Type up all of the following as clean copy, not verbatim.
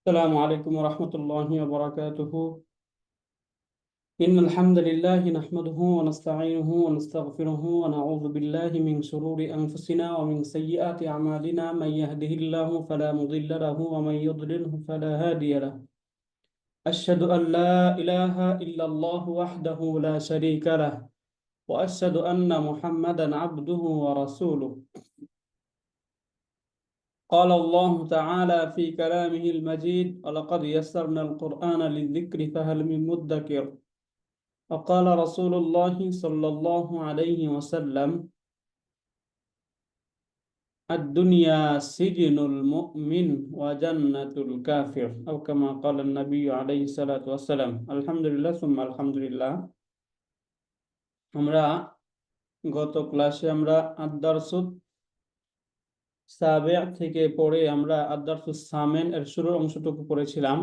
السلام عليكم ورحمة الله وبركاته. إن الحمد لله نحمده ونستعينه ونستغفره ونعوذ بالله من شرور أنفسنا ومن سيئات أعمالنا. من يهده الله فلا مضل له ومن يضلله فلا هادي له. أشهد أن لا إله إلا الله وحده لا شريك له، وأشهد أن محمدا عبده ورسوله. قال الله تعالى في كلامه المجيد: ولقد يسرنا القرآن للذكر فهل من مدكر. وقال رسول الله صلى الله عليه وسلم: الدنيا سجن المؤمن وجنة الكافر، أو كما قال النبي عليه الصلاة والسلام. الحمد لله ثم الحمد لله। আমরা গত ক্লাসে আদ-দারসুস সাবিআ থেকে পড়ে আমরা আদ-দারসুস সামিন এর শুরুর অংশটুকু পড়েছিলাম।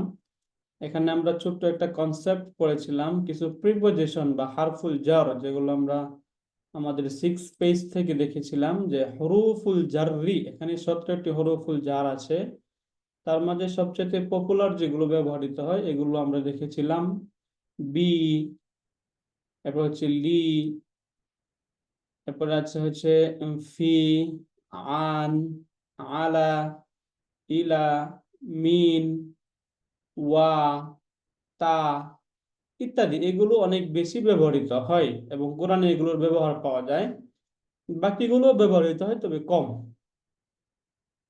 এখানে আমরা ছোট্ট একটা কনসেপ্ট পড়েছিলাম, কিছু প্রিপোজিশন বা হারফুল জার, যেগুলো আমরা আমাদের 6 পেজ থেকে দেখেছিলাম যে হরুফুল জাররি, এখানে 17টি হরুফুল জার আছে। তার মাঝে সবচেয়ে পপুলার যেগুলো ব্যবহৃত হয় এগুলো আমরা দেখেছিলাম: বি, এরপর হচ্ছে লি, এরপর হচ্ছে ফি, আন, আলা, ইলা, মিন, ওয়া, তা ইত্যাদি। এগুলো অনেক বেশি ব্যবহৃত হয় এবং কোরআনে এগুলোর ব্যবহার পাওয়া যায়। বাকিগুলো ব্যবহৃত হয় তবে কম।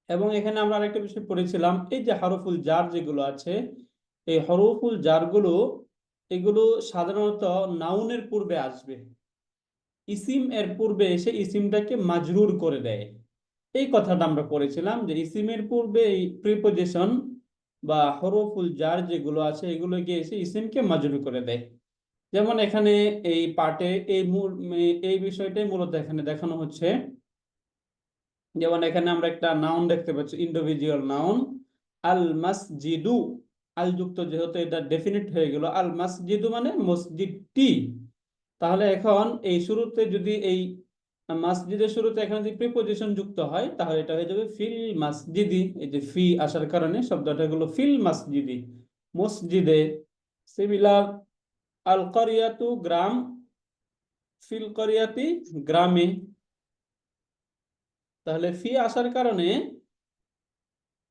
এবং এখানে আমরা আরেকটা বিষয় পড়েছিলাম, এই যে হরফুল জার যেগুলো আছে, এই হরফুল জারগুলো এগুলো সাধারণত নাউনের পূর্বে আসবে, ইসিম এর পূর্বে এসে ইসিমটাকে মাজরুর করে দেয়। এই কথাটা আমরা পড়েছিলাম যে ইসিমের পূর্বে এই প্রিপোজিশন বা হরফুল জার যেগুলো আছে এগুলো গিয়ে এসে ইসিমকে মাজরুর করে দেয়। যেমন এখানে এই পার্টে এই বিষয়টাই মূলত এখানে দেখানো হচ্ছে। যেমন এখানে আমরা একটা নাউন দেখতে পাচ্ছি, ইন্ডিভিজুয়াল নাউন আল মাসজিদু। আল যুক্ত যেহেতু এটা ডেফিনিট হয়ে গেল, আল মাসজিদু মানে মসজিদটি। তাহলে এখন এই শুরুতে যদি এই মসজিদের শুরুতে এখানে যদি প্রিপোজিশন যুক্ত হয় তাহলে এটা হয়ে যাবে ফিল মাসজিদি। এই যে ফি আসার কারণে শব্দটা হলো ফিল মাসজিদি, মসজিদে। সিমিলার আল করিয়াতু গ্রাম, ফিল করিয়াতি গ্রামে। তাহলে ফি আসার কারণে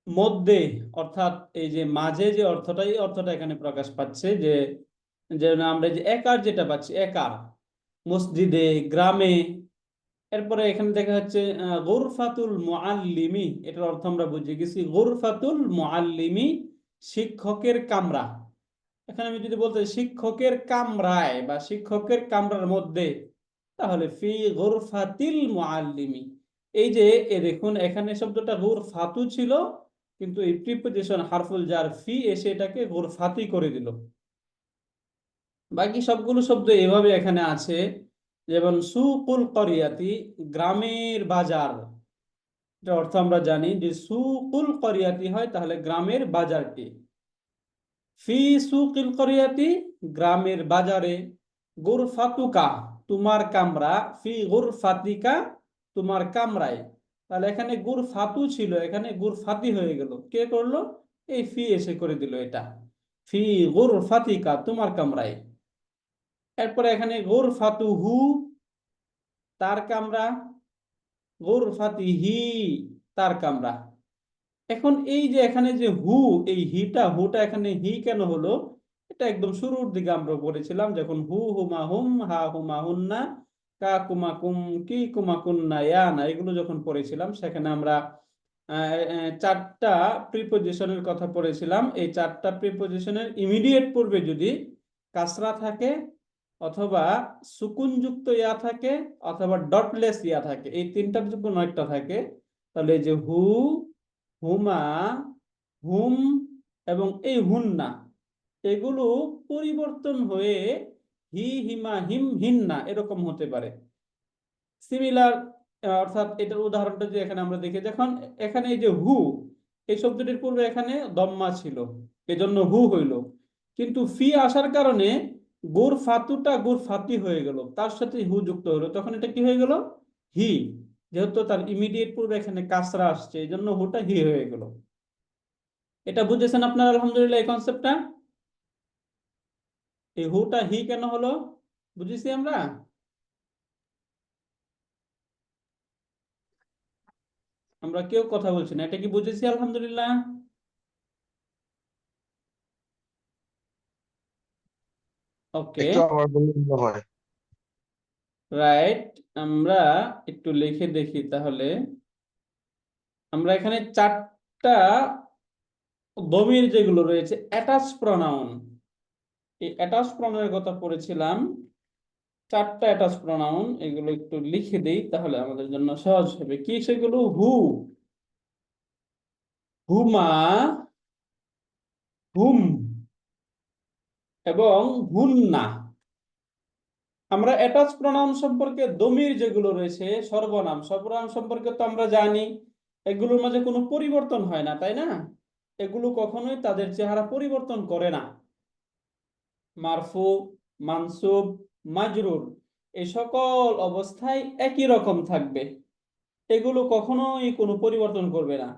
মধ্যে, অর্থাৎ এই যে মাঝে যে অর্থটা, এই অর্থটা এখানে প্রকাশ পাচ্ছে যে যে আমরা যে একার যেটা পাচ্ছি, একার, মসজিদে, গ্রামে। এরপরে এখানে দেখা যাচ্ছে গুরফাতুল মুআল্লিমি, এটার অর্থ আমরা বুঝে গেছি, গুরফাতুল মুআল্লিমি শিক্ষকের কামরা। এখানে আমি যদি বলতে শিক্ষকের কামরায় বা শিক্ষকের কামরার মধ্যে, তাহলে ফি গুরফাতিল মুআল্লিমি। এই যে দেখুন এখানে শব্দটা গুরফাতু ছিল, কিন্তু এই প্রিপোজিশন হারফুল জার ফি এসে এটাকে গুরফাতি করে দিল। বাকি সবগুলো শব্দ এভাবে এখানে আছে। যেমন সুকুল করিয়াতি, গ্রামের বাজার। এটা অর্থ আমরা জানি যে সুকুল করিয়াতি হয় তাহলে গ্রামের বাজারটি। ফি সুকিল করিয়াতি, গ্রামের বাজারে। গুরফাতুকা, তোমার কামরা। ফি গুরফাতিকা, তোমার কামরায়। তাহলে এখানে গুরফাতু ছিল, এখানে গুরফাতি হয়ে গেল। কে করলো? এই ফি এসে করে দিল এটা। ফি গুরফাতিকা, তোমার কামরায়। এরপরে এখানে গুরফাতুহু, তার কামরা। গুরফাতিহি, তার কামরা। এখন এই যে এখানে যে হু, এই হুটা এখানে হি কেন হলো? এটা একদম শুরুর দিকে আমরা পড়েছিলাম, যখন হু হুমা হুম, হা হুমা হুন্না, কা কুমা কুম, কি কুমা কুন্না, ইয়া না, এগুলো যখন পড়েছিলাম সেখানে আমরা চারটা প্রিপোজিশনের কথা পড়েছিলাম। এই চারটা প্রিপোজিশনের ইমিডিয়েট পূর্বে যদি কাসরা থাকে, অথবা সুকুনযুক্ত ইয়া থাকে, অথবা ডটলেস ইয়া থাকে, এই তিনটার যে কোনো একটা থাকে, তাহলে এই যে হু, হুমা, হুম এবং এই হুন্না, এগুলো পরিবর্তন হয়ে হি, হিমা, হিম, হিন্না এরকম হতে পারে। সিমিলার, অর্থাৎ এটার উদাহরণটা যে এখানে আমরা দেখি, যখন এখানে এই যে হু, এই শব্দটির পূর্বে এখানে দম্মা ছিল, এজন্য হু হইল। কিন্তু ফি আসার কারণে গুর ফাতুটা গুর ফাতি হয়ে গেল, তার সাথে হু যুক্ত হলো, তখন এটা কি হয়ে গেল? হি। যেহেতু তার ইমিডিয়েট পূর্বে এখানে কাসরা আসছে, এই জন্য হুটা হি হয়ে গেল। এটা বুঝেছেন আপনারা আলহামদুলিল্লাহ এই কনসেপ্টটা? এই হুটা হি কেন হলো বুঝেছি আমরা? আমরা কেউ কথা বলছি না, এটা কি বুঝেছি আলহামদুলিল্লাহ? ওকে, একটু আবার বললে ভালো হয়। রাইট। আমরা একটু লিখে দেখি তাহলে। আমরা এখানে চারটা ডমির যেগুলো রয়েছে অ্যাটাচ প্রনাউন, এই অ্যাটাচ প্রনাউনের কথা পড়েছিলাম। চারটা অ্যাটাচ প্রনাউন, এগুলো একটু লিখে দেই তাহলে আমাদের জন্য সহজ হবে। কি সেগুলো? হু, হুমা, হুম এবং হুন্না। আমরা অ্যাটাচ প্রনাউন সম্পর্কে, ডমির যেগুলো রয়েছে সর্বনাম, সর্বনাম সম্পর্কে তো আমরা জানি এগুলোর মাঝে কোনো পরিবর্তন হয় না, তাই না? এগুলো কখনোই তাদের চেহারা পরিবর্তন করে না। মারফু, মানসুব, মাজরুর, এই সকল অবস্থায় একই রকম থাকবে, এগুলো কখনোই কোনো পরিবর্তন করবে না।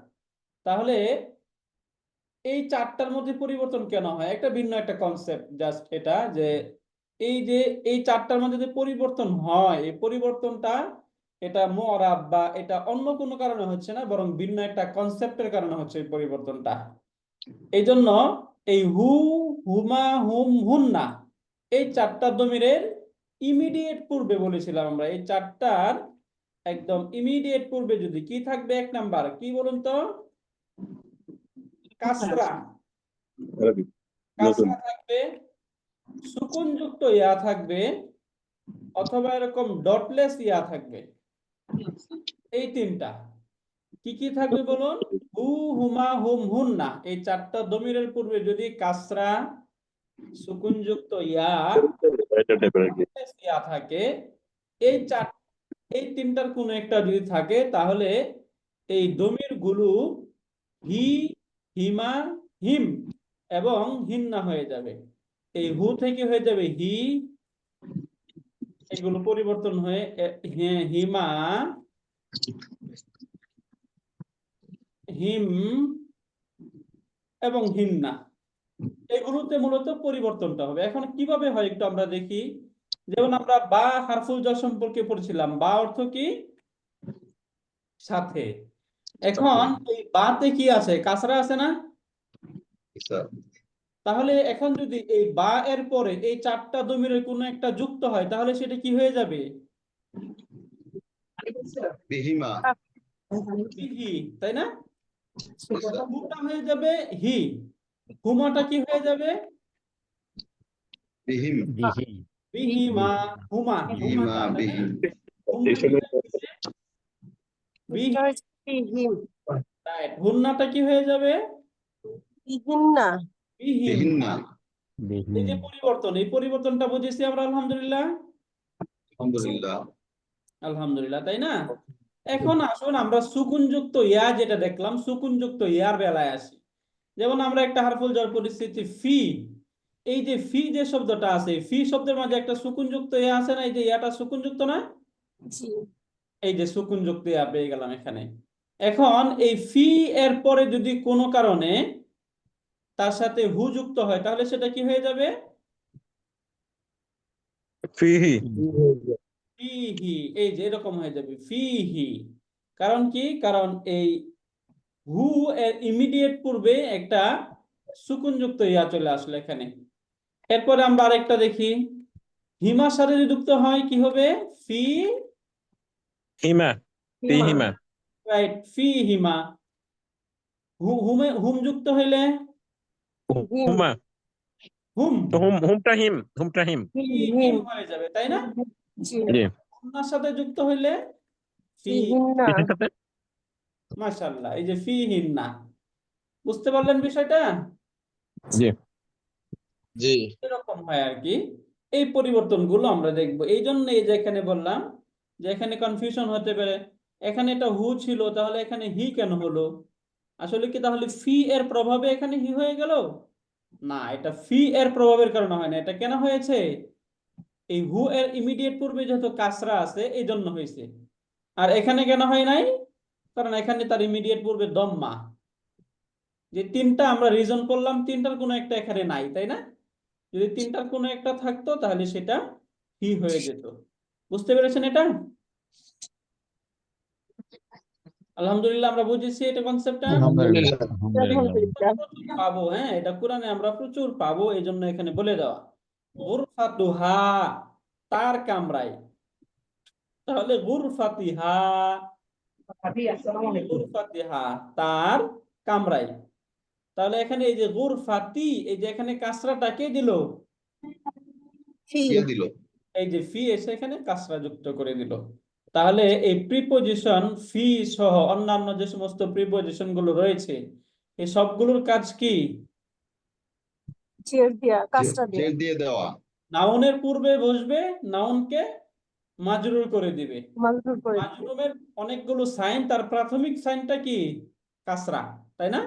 তাহলে এই চারটার মধ্যে পরিবর্তন কেন হয়? একটা ভিন্ন একটা কনসেপ্ট, জাস্ট এটা যে এই যে এই চারটার মধ্যে যে পরিবর্তন হয়, এই পরিবর্তনটা এটা মুআরাব বা এটা অন্য কোনো কারণে হচ্ছে না, বরং ভিন্ন একটা কনসেপ্টের কারণে হচ্ছে এই পরিবর্তনটা। এই জন্য এই হু, হুমা, হুম, হুন্না, এই চারটা দমিরের ইমিডিয়েট পূর্বে বলেছিলাম আমরা, এই চারটার একদম ইমিডিয়েট পূর্বে যদি কি থাকবে? এক নাম্বার কি বলুন তো? কাসরা। কাসরা থাকবে, সুকুনযুক্ত ইয়া থাকবে, অথবা এরকম ডটলেস ইয়া থাকবে। এই তিনটা কি কি থাকবে বলুন? হু, হুমা, হুম, হুন্না, এই চারটা দমিরের পূর্বে যদি কাসরা, সুকুনযুক্ত ইয়া, ডটলেস ইয়া থাকে, এই চার, এই তিনটার কোনো একটা যদি থাকে, তাহলে এই দমির গুলো হি, হিমা, হিম এবং হিন্না হয়ে যাবে। এই হু থেকে হয়ে যাবে হি, এগুলো পরিবর্তন হয়ে হিমা, হিম এবং হিন্না, এগুলোতে মূলত পরিবর্তনটা হবে। এখন কিভাবে হয় একটু আমরা দেখি। যেমন আমরা বা হারফুল jar সম্পর্কে পড়ছিলাম, বা অর্থ কি? সাথে। এখন এই বাতে কি আছে? কাসরা আছে না? তাহলে এখন যদি এই বা এর পরে এই চারটা দমিরের কোনো একটা যুক্ত হয়, তাহলে সেটা কি হয়ে যাবে? বিহিমা। হি, তাই না? হুটা হয়ে যাবে হি, হুমাটা কি হয়ে যাবে? বিহিম। বিহিমা, হুমা, বিহিমা হুমাটা, তাই না? বিহিম। হুমটা কি হয়ে যাবে? বিহি, রাইট। হুন্নাটা কি হয়ে যাবে? বিহিম। বিহিন্না। এই যে পরিবর্তন, এই পরিবর্তনটা বুঝেছি আমরা আলহামদুলিল্লাহ। আলহামদুলিল্লাহ। আলহামদুলিল্লাহ, তাই না? এখন আসুন আমরা সুকুনযুক্ত ইয়া যেটা দেখলাম, সুকুনযুক্ত ইয়ার বেলায় আসি। যেমন আমরা একটা হারফুল jar পরিস্থিতি ফি, এই যে ফি যে শব্দটা আছে, ফি শব্দের মাঝে একটা সুকুনযুক্ত ইয়া আছে না? এই যে ইয়াটা সুকুনযুক্ত না? এই যে সুকুনযুক্ত ইয়া পেয়ে গেলাম এখানে। এখন এই ফি এর পরে যদি কোনো কারণে তার সাথে হু যুক্ত হয়, তাহলে সেটা কি হয়ে যাবে? ফিহি। ফিহি। এই যে এরকম হয়ে যাবে ফিহি। কারণ কি? কারণ এই হু এর ইমিডিয়েট পূর্বে একটা সুকুনযুক্ত ইয়া চলে আসলো এখানে। এরপরে আমরা আরেকটা দেখি, হিমার সাথে যদি যুক্ত হয় কি হবে? ফি হিমা। ফিহিমা। রাইট, ফি হিমা। হুমে হুম যুক্ত হইলে হুমা। হুম, তো হুমটা হিম, হুমটা হিম। ফি হিম হয়ে যাবে, তাই না? জি। হুন্নার সাথে যুক্ত হইলে ফি, কিসের সাথে? মাশাআল্লাহ, এই যে ফি হিন্না। বুঝতে পারলেন বিষয়টা? জি। জি। এরকম হয় আর কি। এই পরিবর্তনগুলো আমরা দেখব। এই জন্য এই যে এখানে বললাম যে এখানে কনফিউশন হতে পারে, এখানে এটা হু ছিল, তাহলে এখানে হি কেন হলো? আসলে কি তাহলে ফি এর প্রভাবে এখানে হি হয়ে গেল? না, এটা ফি এর প্রভাবের কারণে হয় না। এটা কেন হয়েছে? এই হু এর ইমিডিয়েট পূর্বে যেহেতু কাসরা আছে, এই জন্য হয়েছে। আর এখানে কেন হয় নাই? কারণ এখানে তার ইমিডিয়েট পূর্বে দম্মা। যে তিনটা আমরা রিজন করলাম, তিনটার কোনো একটা এখানে নাই, তাই না? যদি তিনটার কোনো একটা থাকতো তাহলে সেটা ফি হয়ে যেত। বুঝতে পেরেছেন এটা? আলহামদুলিল্লাহ, আমরা বুঝেছি এটা কনসেপ্টটা। আলহামদুলিল্লাহ আলহামদুলিল্লাহ পাবো, হ্যাঁ, এটা কোরআনে আমরা প্রচুর পাবো, এই জন্য এখানে বলে দেওয়া গুরফাতুহা, তার কামরায়। তাহলে গুরফাতিহা, গুরফাতিহা তার কামরায়। তাহলে এখানে এই যে গুরফাতি, এই যে এখানে কাসরাটা কে দিল? কে দিল? এই যে ফি এসে এখানে কাসরা যুক্ত করে দিল। তাহলে এই প্রিপজিশন ফি সহ অন্যান্য যে সমস্ত প্রিপজিশন গুলো রয়েছে, এই সবগুলোর কাজ কি? ছেড় দিয়ে দেওয়া। নাউনের পূর্বে বসবে, নাউনকে মাজরুর করে দিবে। মাজরুরের অনেকগুলো সাইন, তার প্রাথমিক সাইনটা কি? কাসরা, তাই না?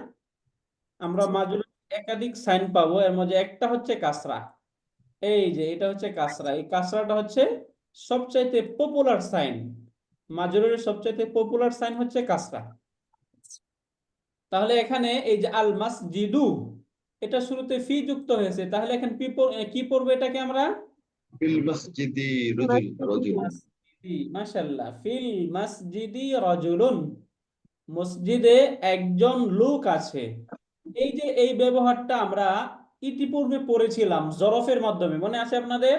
আমরা মাজরুর একাধিক সাইন পাবো, এর মধ্যে একটা হচ্ছে কাসরা। এই যে এটা হচ্ছে কাসরা, এই কাসরাটা হচ্ছে সবচাইতে পপুলার সাইন। মাজরুরের সবচাইতে পপুলার সাইন হচ্ছে কাসরা। তাহলে এখানে এই যে আল মাসজিদু, এটা শুরুতে ফি যুক্ত হয়েছে, তাহলে এখানে কি পড়বো এটাকে আমরা? ফিল মসজিদি রজুল। মাশাআল্লাহ, ফিল মসজিদি রাজুলুন, মসজিদে একজন লোক আছে। এই যে এই ব্যবহারটা আমরা ইতিপূর্বে পড়েছিলাম জরফের মাধ্যমে, মনে আছে আপনাদের?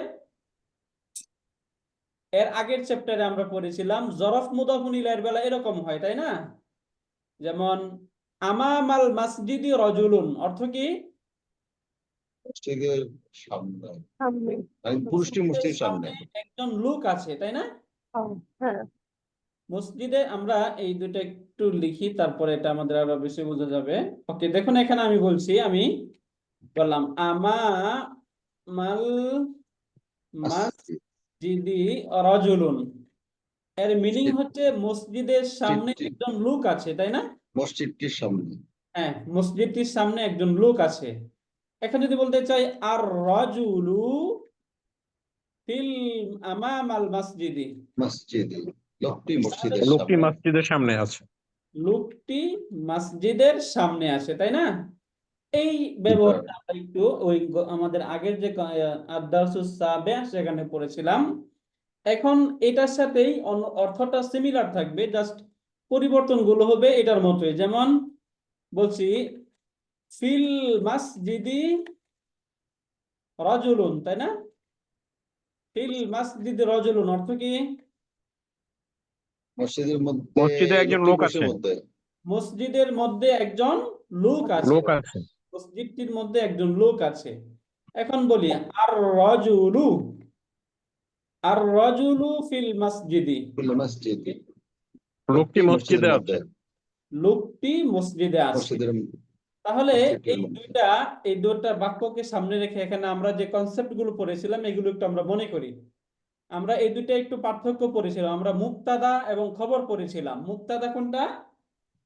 এর আগের চ্যাপ্টারে আমরা পড়েছিলাম জরফ মুদাফুন ইলাইহির বেলা এরকম হয়, তাই না? যেমন আমামাল মাসজিদি রাজুলুন, অর্থ কি? মসজিদের সামনে, মানে পুরুষটি মসজিদের সামনে। একজন লোক আছে, তাই না? মসজিদে আমরা এই দুটো একটু লিখি, তারপরে এটা আমাদের আরো বেশি বোঝা যাবে। ওকে, দেখুন এখানে আমি বলছি, আমি বললাম আমামাল মাসজিদি রাজুলুন, এর মিনিং হচ্ছে মসজিদের সামনে একজন লোক আছে, তাই না? মসজিদটির সামনে, হ্যাঁ, মসজিদটির সামনে একজন লোক আছে। এখন যদি বলতে চাই আর রাজুলু ফিল আমামাল মাসজিদি, মসজিদে লোকটি মসজিদের লোকটি সামনে, মসজিদের সামনে আছে। লোকটি মসজিদের সামনে আছে, তাই না? এই ব্যবহারটা আমরা একটু ওই আমাদের আগের যে আদ-দারসুস সাবিহ সেখানে পড়েছিলাম। এখন এটার সাথেই অর্থটা সিমিলার থাকবে, জাস্ট পরিবর্তনগুলো হবে এটার মতোই। যেমন বলছি ফিল মাসজিদি রাজুলুন, তাই না? ফিল মাসজিদি রাজুলুন অর্থ কি? মসজিদের মসজিদে একজন লোক আছে। মসজিদের মধ্যে একজন লোক আছে, লোক আছে। মসজিদটির মধ্যে একজন লোক আছে। এখন বলি আর রাজুলু, আর রাজুলু ফিল মাসজিদি, মসজিদে লোকটি মসজিদে আছে। লোকটি মসজিদে আছে। মসজিদের তাহলে মসজিদের এই মধ্যে। দুইটা বাক্যকে সামনে রেখে এখানে আমরা যে কনসেপ্ট গুলো পড়েছিলাম এগুলো একটু আমরা মনে করি। আমরা এই দুইটা একটু পার্থক্য পড়েছিলাম। আমরা মুক্তাদা এবং খবর পড়েছিলাম। মুক্তাদা কোনটা?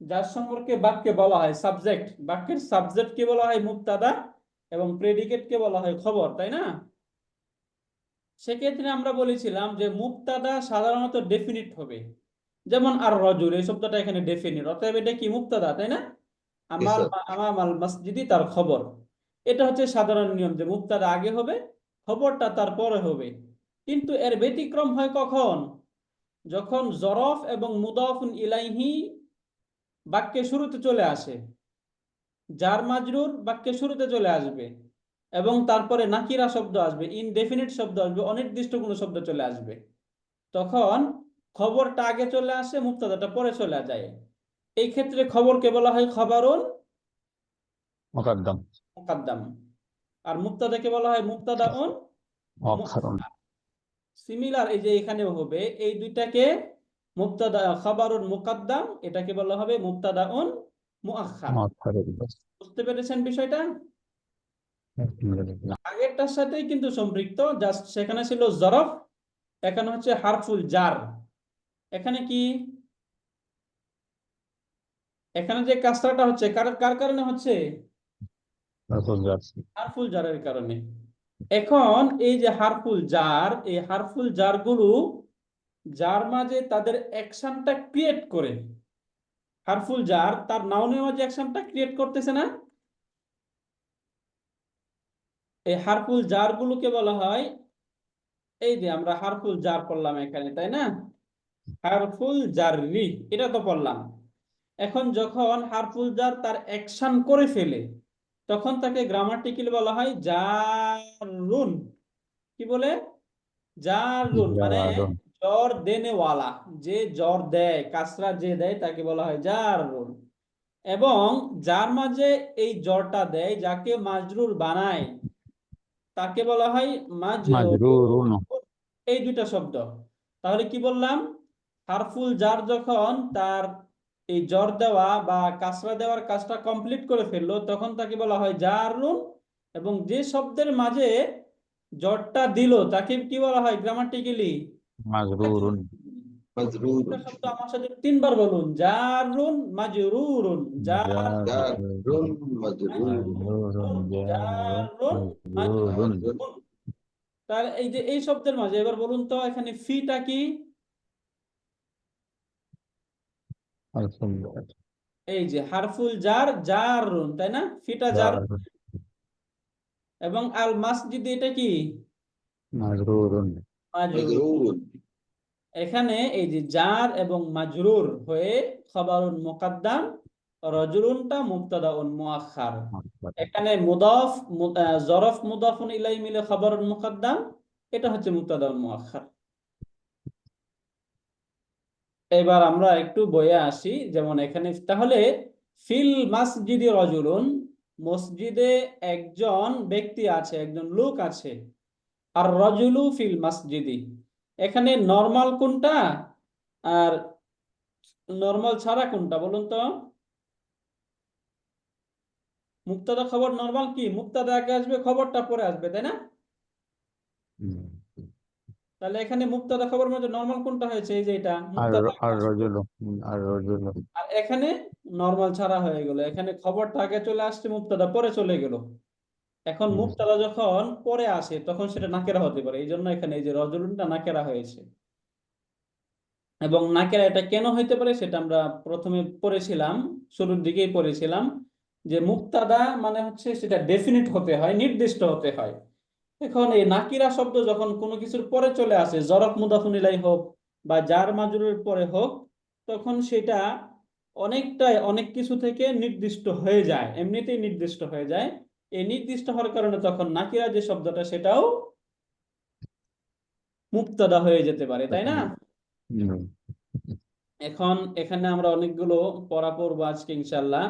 যার সম্পর্কে বাক্যে বলা হয় সাবজেক্ট, বাক্যের সাবজেক্টকে বলা হয় মুক্তাদা এবং প্রেডিকেটকে বলা হয় খবর, তাই না? সেক্ষেত্রে আমরা বলেছিলাম যে মুক্তাদা সাধারণত ডেফিনিট হবে, যেমন আর রজুল, এই শব্দটা এখানে ডেফিনিট, অতএব এটা কি মুক্তাদা, তাই না? আমামাল মসজিদি তার খবর, এটা হচ্ছে সাধারণ নিয়ম যে মুক্তাদা আগে হবে, খবরটা তারপরে হবে। কিন্তু এর ব্যতিক্রম হয় কখন? যখন জরফ এবং মুদাফুন ইলাইহি বাক্যের শুরুতে চলে আসে, জার মাজরুর বাক্যের শুরুতে চলে আসবে এবং তারপরে নাকিরা শব্দ আসবে, ইনডেফিনিট শব্দ আসবে, অনির্দিষ্ট কোনো শব্দ চলে আসবে। তখন খবরটা আগে চলে আসে, মুক্তাদাটা পরে চলে যায়। এই ক্ষেত্রে খবরকে বলা হয় খবরুন মুকাদ্দাম। মুকাদ্দাম, আর মুক্তাদাকে বলা হয় মুক্তাদাউন মুআখারুন। সিমিলার এই যে এখানেও হবে, এই দুইটাকে মুক্তাদা খবরুন মুকাদ্দাম, এটাকে বলা হবে মুক্তাদাউন মুআখার। বুঝতে পেরেছেন বিষয়টা? আগেরটার সাথেই কিন্তু সম্পৃক্ত, জাস্ট সেখানে ছিল জরফ, এখানে হচ্ছে হারফুল জার। এখানে কি, এখানে যে কাসরাটা হচ্ছে কার কারণে হচ্ছে? হারফুল জারের কারণে। এখন এই যে হারফুল জার, এই হারফুল জার গুলো যার মাঝে তাদের অ্যাকশনটা ক্রিয়েট করে, হারফুল জার তার নাউনের মাঝে অ্যাকশনটা ক্রিয়েট করতেছে না? এই হারফুল জার গুলোকে বলা হয়, এই যে আমরা হারফুল জার পড়লাম এখানে, তাই না? হারফুল জাররি এটা তো পড়লাম। এখন যখন হারফুল জার তার অ্যাকশন করে ফেলে, তখন তাকে গ্রামাটিক্যালি বলা হয় জারুন। কি বলে? জারুন মানে জারুন। জ্বর দেনেওয়ালা, যে জ্বর দেয়, কাসরা যে দেয় তাকে বলা হয় জারুন। এবং যার মাঝে এই জ্বরটা দেয়, যাকে মাজরুর বানায়, তাকে বলা হয় মাজরুর। মাজরুরুন। এই দুইটা শব্দ। তাহলে কি বললাম? হারফুল জার যখন তার এই জ্বর দেওয়া বা কাসরা দেওয়ার কাজটা কমপ্লিট করে ফেললো, তখন তাকে বলা হয় জারুন। এবং যে শব্দের মাঝে জ্বরটা দিল তাকে কি বলা হয় গ্রামাটিক্যালি? মাজরুরুন। একটা মাজরুরুন। শব্দ আমার সাথে 3 বার বলুন, জারুন মাজরুরুন। জারুন মাজরুরুন। মাজরুরুন জারুন মাজরুরুন। মাজরুরুন। তাহলে এই যে এই শব্দের মাঝে এবার বলুন তো এখানে ফিটা কি? হারফুল জার। এই যে হারফুল জার জারুন, তাই না? ফিটা জার। জারুন। এবং আল মাসজিদ এটা কি? মাজরুরুন। মাজরুর। মাজরুরুন। এখানে এই যে জার এবং মাজরুর হয়ে খবরুন মুকাদ্দাম, রজুলুনটা মুবতাদাউন মুআখার। এখানে মুদাফ জরফ মুদাফুন ইলাই মিলে খবরুন মুকাদ্দাম, এটা হচ্ছে মুবতাদাউন মুআখার। এবার আমরা একটু বইয়ে আসি, যেমন এখানে তাহলে ফিল মাসজিদি রজুলুন, মসজিদে একজন ব্যক্তি আছে, একজন লোক আছে। আর রজুলু ফিল মাসজিদি, এখানে নরমাল কোনটা আর নরমাল ছাড়া কোনটা বলুন তো? মুক্তাদা খবর নরমাল কি? মুক্তাদা আগে আসবে, খবরটা পরে আসবে, তাই না? তাহলে এখানে মুক্তাদা খবর মধ্যে নরমাল কোনটা হয়েছে? এই যে এটা আর মুক্তাদা আগে আর আসলো। রজুলু। আর রজুলু। আর এখানে নরমাল ছাড়া হয়ে গেল, এখানে খবরটা আগে চলে আসছে, মুক্তাদা পরে চলে গেল। এখন মুক্তাদা যখন পরে আসে তখন সেটা নাকেরা হতে পারে, এই জন্য এখানে এই যে রজুলুনটা নাকেরা হয়েছে। এবং নাকেরা এটা কেন হইতে পারে সেটা আমরা প্রথমে পড়েছিলাম, শুরুর দিকেই পড়েছিলাম, যে মুক্তাদা মানে হচ্ছে সেটা ডেফিনিট হতে হয়, নির্দিষ্ট হতে হয়। এখন এই নাকিরা শব্দ যখন কোনো কিছুর পরে চলে আসে, জরফ মুদাফুন ইলাই হোক বা জার মাজরুরের পরে হোক, তখন সেটা অনেকটাই অনেক কিছু থেকে নির্দিষ্ট হয়ে যায়, এমনিতেই নির্দিষ্ট হয়ে যায়। এই নির্দিষ্ট হওয়ার কারণে তখন নাকিরা যে শব্দটা সেটাও মুক্তাদা হয়ে যেতে পারে, তাই না? এখন এখানে আমরা অনেকগুলো পড়া পড়বো আজকে ইনশাল্লাহ।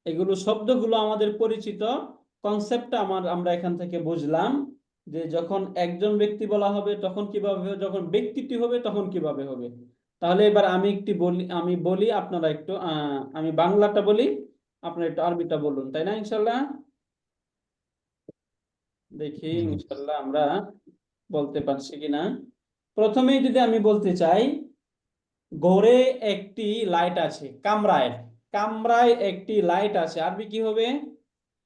এগুলো শব্দগুলো আমাদের পরিচিত, কনসেপ্টটা আমরা এখান থেকে বুঝলাম যে যখন একজন ব্যক্তি বলা হবে তখন কিভাবে হবে, যখন ব্যক্তিটি হবে তখন কিভাবে হবে। তাহলে এবার আমি বলি আপনারা একটু আমি বাংলাটা বলি, আপনারা একটু আরবিটা বলুন, তাই না? ইনশাল্লাহ দেখি ইনশাল্লাহ আমরা বলতে পারছি কিনা। প্রথমেই যদি আমি বলতে চাই, ঘরে একটি লাইট আছে, কামরায় কামরায় একটি লাইট আছে, আরবি কি হবে?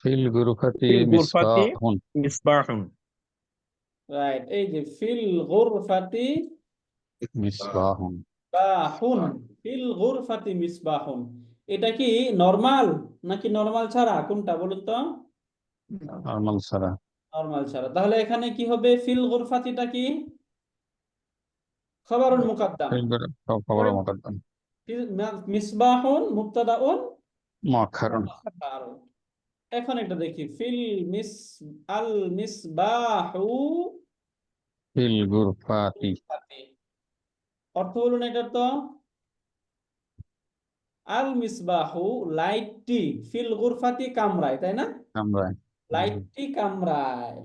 ফিল গুরফাতি ফিল গুরফাতি মিসবাহুন। মিসবাহুন। রাইট, এই যে ফিল গুরফাতি মিসবাহুন। বাহুন, ফিল গুরফাতি মিসবাহুন। এটা কি নরমাল নাকি নরমাল ছাড়া, কোনটা বলুন তো? নরমাল ছাড়া। নরমাল ছাড়া। তাহলে এখানে কি হবে? ফিল গুরফাতিটা কি? খবরুন মুকাদ্দাম। খবর মুকদ্দম। মিসবাহুন মুবতাদাউন মুআখারুন। মুআখার। এখন এটা দেখি, ফিল মিস আল মিসবাহু ফিল গুরফাতি। অর্থ বলুন এটা তো। আল মিসবাহু লাইটটি, ফিল গুরফাতি কামরায়, তাই না? আমরা লাইটটি কামরায়।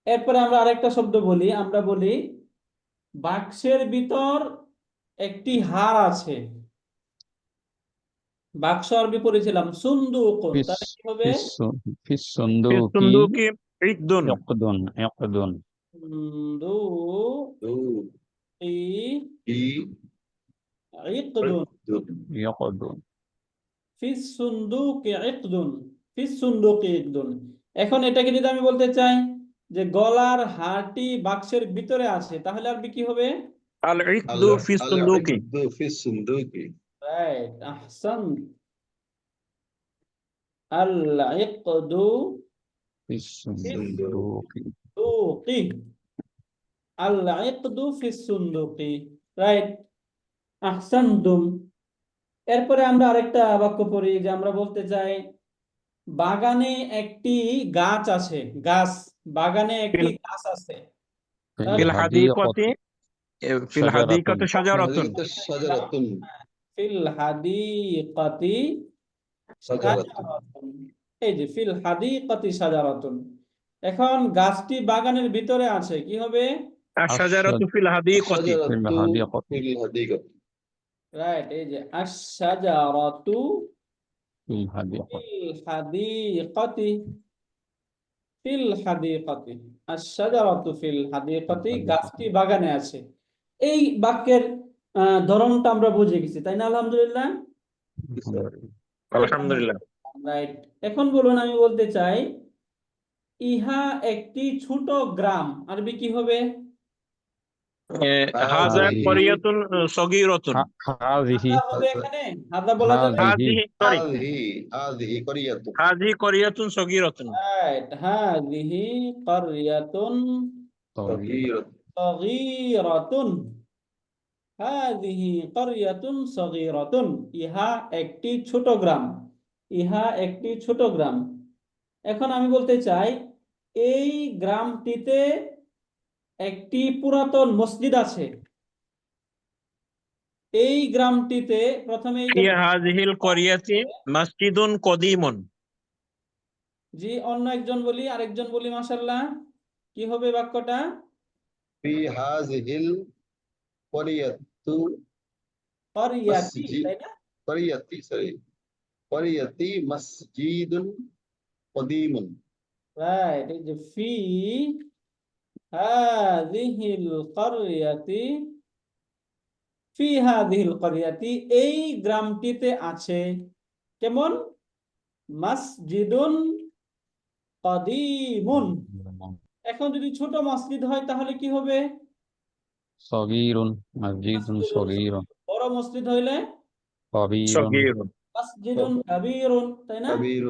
এরপরে আমরা আরেকটা শব্দ বলি, আমরা বলি বাক্সের ভিতর একটি হার আছে। বাক্স আরবি পড়েছিলাম সুন্দুকুন, ফিস তাহলে কি হবে? ফিস ফিস ফিস সুন্দুকি সুন্দুকি ইকদুন। ইয়াকদুন। ইয়াকদুন। সুন্দুকি ই ইকদুন। ইয়াকদুন। ফিস সুন্দুকি ইকদুন, ফিস সুন্দুকি ইকদুন। এখন এটাকে যদি আমি বলতে চাই যে গলার হারটি বাক্সের ভিতরে আছে, তাহলে আরবি কি হবে? আল ইকদু ফিস সুন্দুকি। ফিস সুন্দুকি। রাইট, আহসান। আল ইকদু في الصندوق সুকি, আল ইকদু ফিস সুন্দুকি। রাইট, আহসানতুম। এরপরে আমরা আরেকটা বাক্য পড়ি, যে আমরা বলতে চাই বাগানে একটি গাছ আছে, গাছ, বাগানে একটি ফিল গাছ আছে। في তাহলে ফিল হাদিকতি الحديقة ফিল شجرة হাদিকতি শাজারাতুন। هذه شجرة ফিল হাদিকাতি شجرة শাজারাতুন। এই যে ফিল হাদিকাতি শাজারাতুন, এখন গাছটি বাগানের ভিতরে আছে, কি হবে? আশ-শাজারাতু ফিল হাদিকতি। الشجرة في الحديقة في الحديقة রাইট, এই যে আশ-শাজারাতু في الحديقة ফিল হাদিকাতি, ফিল হাদিকাতি, আশ-শাজারাতু ফিল হাদিকাতি, গাছটি বাগানে আছে। এই বাক্যের ধরনটা আমরা বুঝে গেছি, তাই না? আলহামদুলিল্লাহ। আলহামদুলিল্লাহ। রাইট, এখন বলুন, আমি বলতে চাই ইহা একটি ছোট গ্রাম, আরবি কি হবে? হাযা هذه ক্বরিয়াতুন সগীরাতুন। هذه হাদা হবে এখানে, হাদা বলা যাবে। হাযিহি, সরি, هذه قرية হাযিহি ক্বরিয়াতুন সগীরাতুন। রাইট, হাযিহি ক্বরিয়াতুন صغيرة صغيرة সগীরাতুন, হাযিহি ক্বরিয়াতুন সগীরাতুন, ইহা একটি ছোট গ্রাম, ইহা একটি ছোট গ্রাম। এখন আমি বলতে চাই এই গ্রামটিতে একটি পুরাতন মসজিদ আছে। এই গ্রামটিতে প্রথমে এই ফি হাযিহিল ক্বরিয়াতি মসজিদুন কদীমুন। জি, অন্য একজন বলি, আরেকজন বলি, মাশাআল্লাহ। কি হবে বাক্যটা? في هذه القرية ক্বরিয়াতি, مسجد তাই না? قرية مسجد قديم রাইট, এই যে ফি হাযিহিল ক্বরিয়াতি, ফি হাযিহিল ক্বরিয়াতি, এই গ্রামটিতে আছে কেমন? মসজিদুন কদীমুন। এখন যদি ছোট মসজিদ হয় তাহলে কি হবে? صغير مسجد মসজিদুন صغير সগীর। বড় মসজিদ হইলে كبير সগীরুন, মসজিদুন কাবীরুন, তাই না? كبير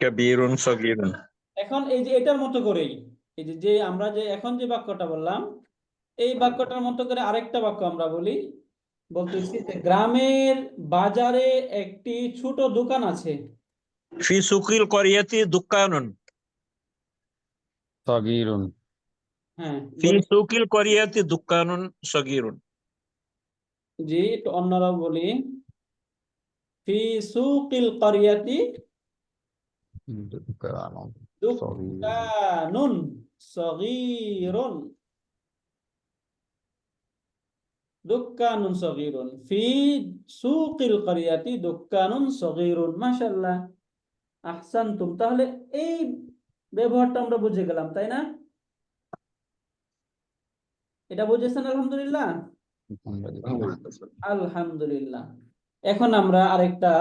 কাবীরুন সগীরুন। এখন এই যে এটার মতো করেই, এই যে আমরা যে এখন যে বাক্যটা বললাম, এই বাক্যটার মতো করে আরেকটা বাক্য আমরা বলি, বলতেছি যে গ্রামের বাজারে একটি ছোট দোকান আছে। ফি সুকিল ক্বরিয়াতি দুক্কানুন। صغير হ্যাঁ, ফি বলি। সুকিল ক্বরিয়াতি দুক্কানুন সগীরুন। জি, একটু অন্যরাও বলি। ফি সুকিল ক্বরিয়াতি دكان صغير দুকানুন সগীরুন, দুকানুন সগীরুন, ফি সুকিল ক্বরিয়াতি দুকানুন সগীরুন। মাশাআল্লাহ, আহসানতুম। তাহলে এই ব্যবহারটা আমরা বুঝে গেলাম, তাই না? এটা বুঝেছেন? আলহামদুলিল্লাহ, আলহামদুলিল্লাহ। এখন আমরা আরেকটা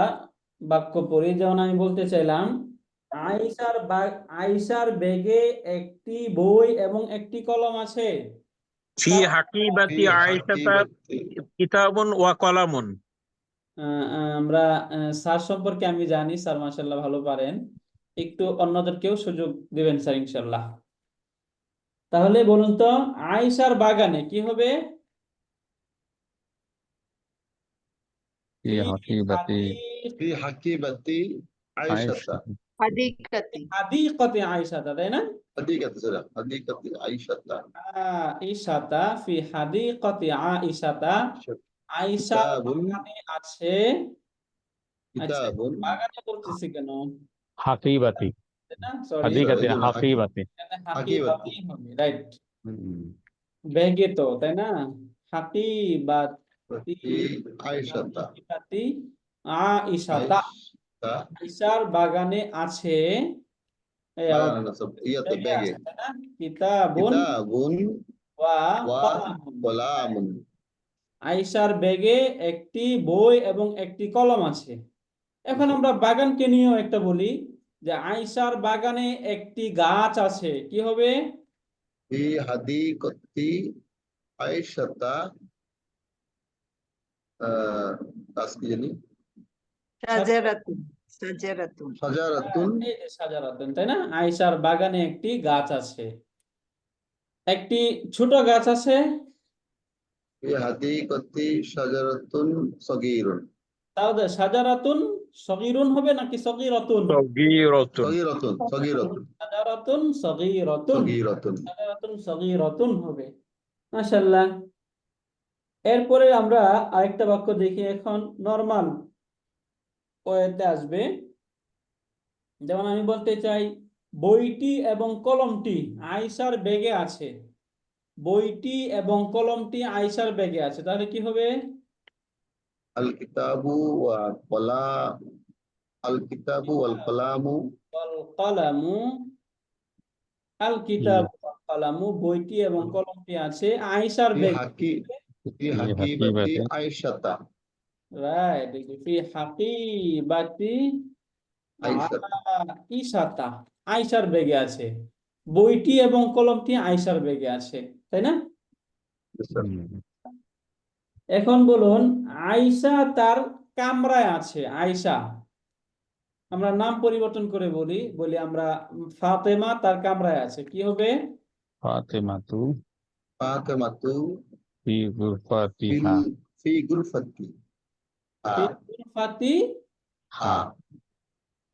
বাক্য পড়ি, যেমন আমি বলতে চাইলাম আয়েশার ব্যাগে একটি বই এবং একটি কলম আছে। ফি হাকিবাতি في আয়েশাতা حقيبة কিতাবুন ওয়া কলামুন। আমরা স্যার সম্পর্কে আমি জানি, স্যার মাশাআল্লাহ ভালো পারেন, একটু অন্যদেরকেও সুযোগ দিবেন স্যার ইনশাআল্লাহ। তাহলে বলুন তো, আয়েশার বাগানে কি হবে? في حقيبة في حقيبة عائشة حديقتي হাদিকাতে আয়েশা, তাই না? حديقة سلام حديقة عائشة আয়েশাতা ফি হাদিকাতি আয়েশাতা, আয়েশার كتاب বাগানে আছে। আচ্ছা, كتاب বাগানে বলতেছি কেন, حقيبة তাই না? সরি, حديقة يقولون حقيبة হাকিবাতি হবে, রাইট। مم. ব্যাগে তো, তাই না? হাকিবাতি عائشة হাকিবাতি আয়েশাতা, عائشة আয়েশার বাগানে আছে। এই আবার ما نصب هي ব্যাগে تبعي আছে, তাই না? কিতাবুন كتاب ওয়া কলামুন। وقلام আয়েশার ব্যাগে একটি বই এবং একটি কলম আছে। এখন আমরা বাগানকে নিয়েও একটা বলি, যে আয়েশার বাগানে একটি গাছ আছে, কি হবে? في حديقة عائشة গাছ কি জানি? শাজারাতুন শাজারাতুন সাজারাতুন এই যে সাজারাতুন, তাই না? আয়েশার বাগানে একটি গাছ আছে, একটি ছোট গাছ আছে। ফি হাদিকাতি সাজারাতুন সগীরুন। তাহলে সাজারাতুন সগীরুন হবে নাকি সগীরাতুন? সগীরাতুন। সগীরাতুন সাজারাতুন সগীরাতুন, সগীরাতুন। সাজারাতুন সগীরাতুন হবে। মাশাআল্লাহ। এরপরে আমরা আরেকটা বাক্য দেখি, এখন নরমাল ওয়েতে আসবে। যেমন আমি বলতে চাই বইটি এবং কলমটি আয়েশার ব্যাগে আছে, বইটি এবং কলমটি আয়েশার ব্যাগে আছে, তাহলে কি হবে? আল কিতাবু ওয়া কলা আল কিতাবু ওয়াল কলামু ওয়াল কলামু, আল কিতাব ওয়াল কলামু, বইটি এবং কলমটি আছে আয়েশার ফি ব্যাগে। হাকিবাতি আয়েশাতা। রাইট, ফি হাকিবাতি আয়েশাতা। আয়েশাতা, আয়েশার ব্যাগে আছে, বইটি এবং কলমটি আয়েশার ব্যাগে আছে, তাই না? এখন বলুন আয়েশা তার কামরায় আছে। আয়েশা আমরা নাম পরিবর্তন করে বলি আমরা ফাতেমা তার কামরায় আছে, কি হবে? ফাতেমাতু ফাতেমাতু ফি ফিল গুরফাতিহা। ফি গুরফাতি। ফি গুরফাতিহা।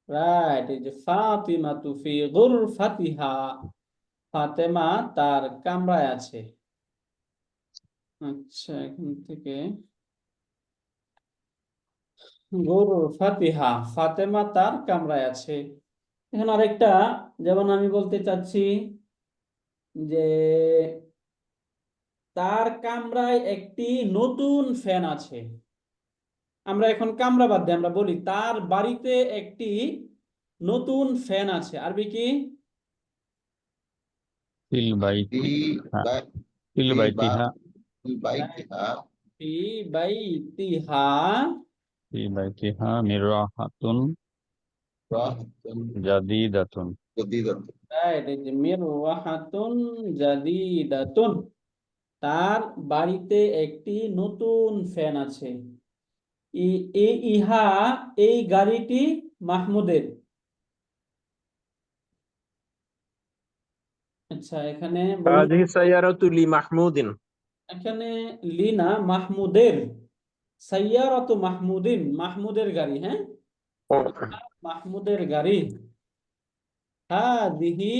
রাইট, এই যে ফাতিমাতু ফি গুরফাতিহা, ফাতেমা তার কামরায় আছে। আচ্ছা, এখান থেকে গুরফাতিহা, ফাতেমা তার কামরায় আছে। এখন আরেকটা, যেমন আমি বলতে চাচ্ছি যে তার কামরায় একটি নতুন ফ্যান আছে। আমরা এখন কামরা বাদ দিয়ে আমরা বলি তার বাড়িতে একটি নতুন ফ্যান আছে। আরবি কি? ফিল বাইতি ফিল বাইতিহা ফি বাইতিহা ফি বাইতিহা ফি বাইতিহা মিরওয়াহাতুন রাহাতুন জাদিদাতুন। জাদিদাতুন। রাইট, এই যে মিরওয়াহাতুন জাদিদাতুন, তার বাড়িতে একটি নতুন ফ্যান আছে। ইহা, এই গাড়িটি মাহমুদের। আচ্ছা, এখানে বলুন, হাযিহি সাইয়ারাতু লি মাহমুদিন। এখানে লিনা মাহমুদের, সাইয়ারাতু মাহমুদিন, মাহমুদের গাড়ি, হ্যাঁ, মাহমুদের গাড়ি। হাদিহি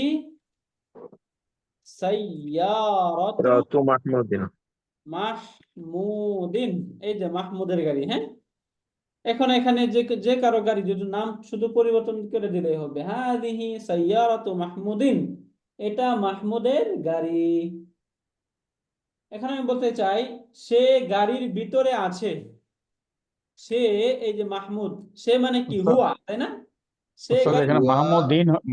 সাইয়ারাতু রাতু মাহমুদিন। মাহমুদিন, এই যে মাহমুদের গাড়ি, হ্যাঁ। এখন এখানে যে যে কারো গাড়ি যদি নাম শুধু পরিবর্তন করে দিলেই হবে, হাদিহি সাইয়ারাতু মাহমুদিন, এটা মাহমুদের গাড়ি। এখন আমি বলতে চাই সে গাড়ির ভিতরে আছে। সে, এই যে মাহমুদ, সে মানে কি? হুয়া, তাই না? সে আসলে এখানে হুয়া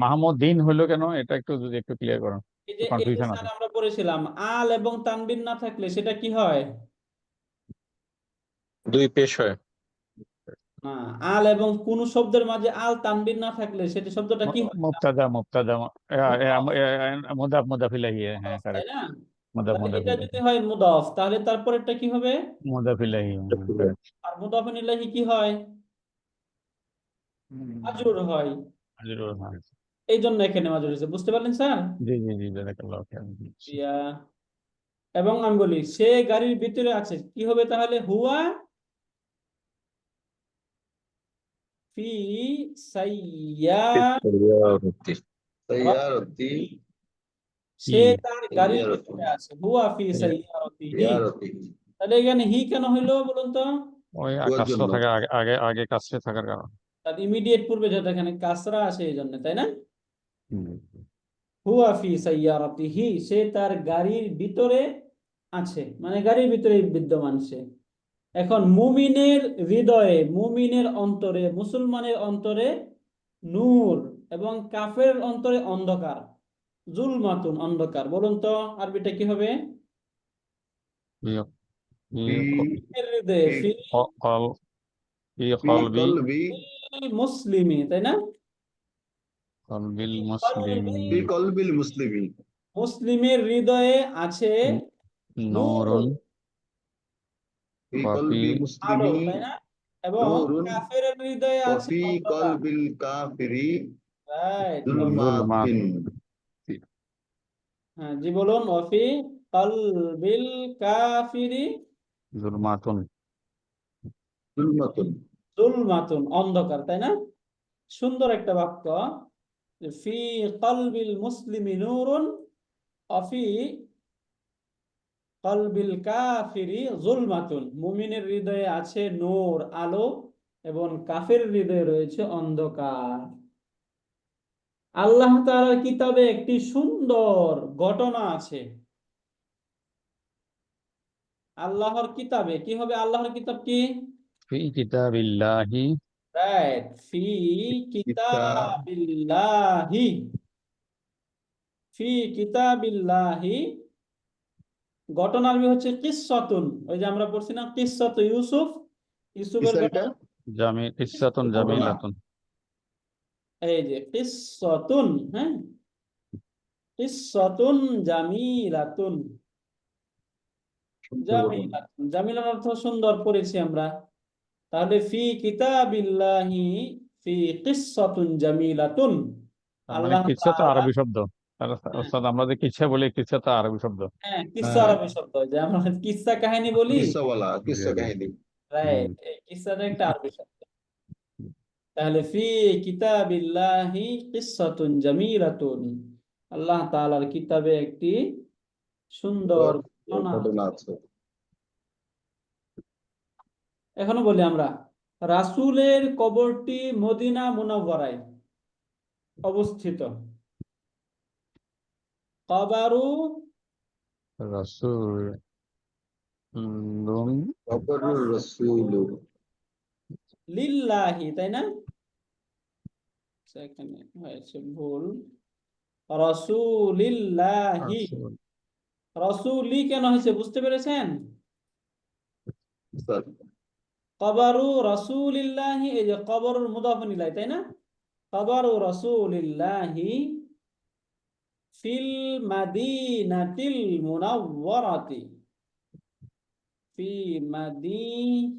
মাহমুদ্দিন হলো কেন, এটা একটু যদি একটু ক্লিয়ার করুন, এই যে কনফিউশন স্যার আছে। আমরা পড়েছিলাম আল এবং তানবিন না থাকলে সেটা কি হয়? দুই পেশ হয়। না, আল এবং কোন শব্দের মাঝে আল তানবিন না থাকলে সেটা শব্দটা কি হয়? মুবতাদা মুদাফ ইলাইহি, হ্যাঁ তাই কারেক্ট। না? মুদাফ তাহলে এটা ইলাইহি, যদি হয় মুদাফ, তাহলে তারপরেরটা কি হবে? মুদাফ ইলাইহি। আর মুদাফিন ইলাইহি কি হয়? মাজরুর হয়। এই জন্য এখানে মাজরুর হয়েছে, বুঝতে পারলেন স্যার? জি জি জি, জাযাকাল্লাহু খাইরান। ইয়া, এবং আমি বলি সে গাড়ির ভিতরে আছে, কি হবে তাহলে? হুয়া ফি সাইয়ারাতি, সাইয়ারাতি সে তার গাড়ির সাইয়ারাতি ভিতরে আছে। হুয়া ফি সাইয়ারাতিহি, সাইয়ারাতি। তাহলে এখানে হি কেন হইলো বলুন তো? ওই হুয়ার কাজটা জন্য। থাকে আগে আগে আগে কাজটা থাকার কারণ। তার ইমিডিয়েট পূর্বে যেটা এখানে কাসরা আসে এই জন্য, তাই না? হুম। হুয়া ফি সাইয়ারাতিহি, সে তার গাড়ির ভিতরে আছে, মানে গাড়ির ভিতরে বিদ্যমান সে। এখন মুমিনের হৃদয়ে, মুমিনের অন্তরে, মুসলমানের অন্তরে নূর, এবং কাফের অন্তরে অন্ধকার, জুলমাতুন, অন্ধকার। বলুন তো আরবিটা কি হবে? হৃদয়ে, ফি কলবি মুসলিমি, তাই না? কলবিল মুসলিমি ফি কলবিল মুসলিমি। মুসলিমের হৃদয়ে আছে নূর, নূরুন ফি ওয়া ফি কলবি আলো, মুসলিমি তাই না? এবং নূরুন কাফেরের হৃদয়ে আছে ওয়াফি অন্ধকার। কলবিল কাফিরি রাইট। যুলমাতিন। হ্যাঁ, জি বলুন। ওয়াফি কলবিল কাফিরি জুলমাতুন। যুলমাতুন। যুলমাতুন, অন্ধকার, তাই না? সুন্দর একটা বাক্য। যে ফি কলবিল মুসলিমি নূরুন অফি কলবিল কাফিরি যুলমাতুন। মুমিনের হৃদয়ে আছে নূর, আলো, এবং কাফের হৃদয়ে রয়েছে অন্ধকার। আল্লাহ তাআলার কিতাবে একটি সুন্দর ঘটনা আছে। আল্লাহর কিতাবে কি হবে? আল্লাহর কিতাব কি? ফি কিতাবিল্লাহি। রাইট, ফি কিতাব কিতাবিল্লাহি। ফি কিতাবিল্লাহি, ঘটনা আরবি হচ্ছে কিসসাতুন। ওই যে আমরা পড়ছি না কিসসাতু ইউসুফ, ইউসুফের কিসালটা ঘটনা। ইসসাতুন ঘটনা। জামিলাতুন। এই যে কিসসাতুন, হ্যাঁ, কিসসাতুন জামিলাতুন। সুন্দর ঘটনা। জামিলাতুন, জামিলার অর্থ সুন্দর, পড়েছি আমরা। তাহলে ফি কিতাবিল্লাহি ফি কিসসাতুন জামিলাতুন। তার মানে আল্লাহ কিচ্ছা তো তাআলা, আরবি শব্দ। তাহলে হ্যাঁ, ওস্তাদ আমরা যে কিচ্ছা বলি, কিচ্ছা তো আরবি শব্দ। হ্যাঁ, কিসসা হ্যাঁ, আরবি শব্দ, যে আমরা কিসসা কাহিনী বলি। কিসা বলা, জি কিসা জি। কাহিনী। হুম। রাইট, এই কিসসাটা একটা আরবি শব্দ। তাহলে ফি কিতাবিল্লাহি কিসসাতুন জামিলাতুন, আল্লাহ তাআলার কিতাবে একটি সুন্দর ঘটনা ঘটনা আছে। আছে। এখনো বলি আমরা, রাসূলের কবরটি মদিনা মুনাওয়ারায় অবস্থিত। কবরু রাসূল কবরুর রাসূল। লিল্লাহি, তাই না? সেখানে হয়েছে ভুল। রাসূলিল্লাহি। রাসূল। রাসূলি কেন হয়েছে বুঝতে পেরেছেন? স্যার কবরু রাসূলিল্লাহি, এই যে কবরুর মুদাফুন ইলাইহি, তাই না? কবরু রাসূলিল্লাহি ফিল মাদিনাতিল মুনাওয়ারাতি, ফি মাদিনাতিল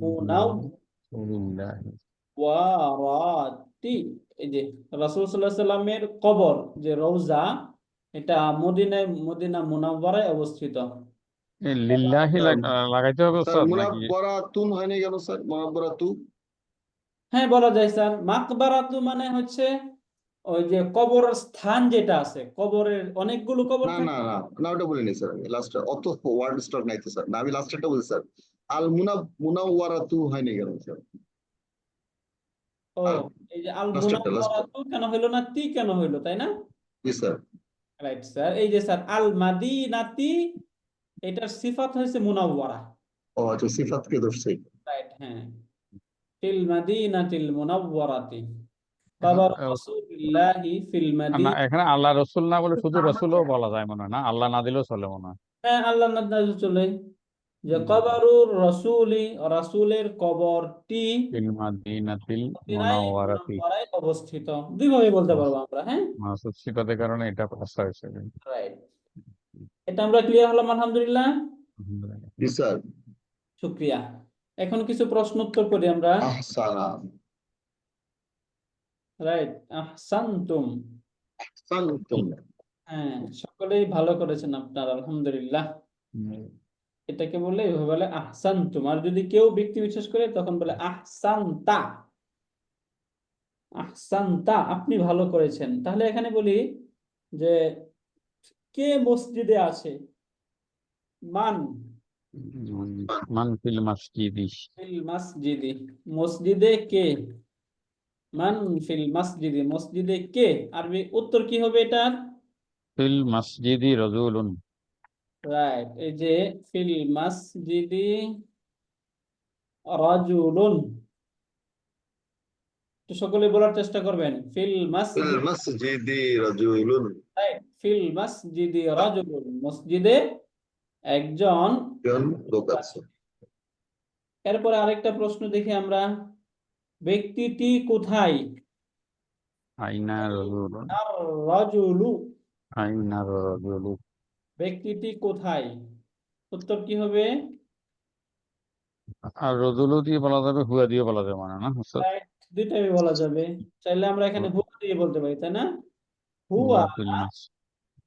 রাসূলিল্লাহি। মুনাওয়ারাতি। এই যে রাসূল সাল্লাল্লাহু আলাইহি সাল্লামের কবর, যে রওজা, এটা মদিনা মুনাওয়ারায় অবস্থিত। এই লিল্লাহি লাগাইতে হবে স্যার ওস্তাদ নাকি? মুনাব্বারাতুন হয়নি কেন স্যার? মুনাব্বারাতু। হ্যাঁ, বলা যায় স্যার। মাকবারাতু মানে হচ্ছে ওই যে কবর স্থান যেটা আছে, কবরের অনেকগুলো কবর না না থাকে। না না, ওটা বলিনি স্যার। আমি লাস্ট অত ওয়ার্ড স্টক নাই তো স্যার। না, আমি লাস্টটা বলছি স্যার। আল মুনাওয়ারাতু হয়নি কেন স্যার? ও, আল এই যে আল লাস্টটা লাস্ট। মুনাওয়ারাতু কেন হইলো না, তি কেন হইলো, তাই না? জি স্যার। Right sir. এই যে স্যার আল মাদিনাতি, এটার সিফাত হয়েছে মুনাওয়ারা। ও আচ্ছা, সিফাতকে ধরছে। রাইট, হ্যাঁ। ফিল মাদিনাতিল মুনাওয়ারাতি এখন কবর রাসূলিল্লাহি ফিল না, মাদিনা। এখানে আল্লাহ রসুল না বলে শুধু রসুলও বলা যায় মনে হয়, না আল্লাহ না দিলেও চলে মনে হয়। হ্যাঁ, আল্লাহ নাদ্দাজ চলে। যে কবরুর রাসূলি, রাসূলের কবরটি ফিল মাদিনাতিল মদিনায় মুনাওয়ারাতি। মুনাওয়ারায় অবস্থিত। দুইভাবে বলতে পারবো আমরা, হ্যাঁ। মাসুদ সিফাতের কারণে এটা প্রশ্ন হয়েছে। রাইট, এটা আমরা ক্লিয়ার হলাম আলহামদুলিল্লাহ। আলহামদুলিল্লাহ। জি স্যার। শুকরিয়া। এখন কিছু প্রশ্ন উত্তর করি আমরা। আহসানা। রাইট, আহসানতুম। সানতুম। হ্যাঁ, সকলেই ভালো করেছেন আপনারা, আলহামদুলিল্লাহ। এটাকে বলে এভাবে বলে আহসানতুম। আর যদি কেউ ব্যক্তি বিশেষ করে তখন বলে আহসানতা। আহসানতা, আপনি ভালো করেছেন। তাহলে এখানে বলি যে কে মসজিদে আছে? মান মান ফিল মাসজিদি। ফিল মাসজিদি, মসজিদে কে? মান ফিল মাসজিদি, মসজিদে কে? আরবি উত্তর কি হবে এটার? ফিল মাসজিদি রাজুলুন। রাইট, এই যে ফিল মাসজিদি রাজুলুন, তো সকলে বলার চেষ্টা করবেন। ফিল ফিল মাসজিদ, মাসজিদি রাজুলুন। রাইট, ফিল মাসজিদি রাজুলুন, মসজিদে একজন জন লোক লোক আছে। আছে। এরপরে আরেকটা প্রশ্ন দেখি আমরা, ব্যক্তিটি কোথায়? আইনা রাজুলুন। আর রাজুলু, আইনা রাজুলু। ব্যক্তিটি কোথায়? উত্তর কি হবে? আর রজুলু দিয়ে বলা যাবে, হুয়া দিয়ে বলা যাবে না, না উস্তাদ? Right, দুইটাই বলা যাবে। চাইলে আমরা এখানে হুয়া দিয়ে বলতে পারি, তাই না? হুয়া হুয়া ফিল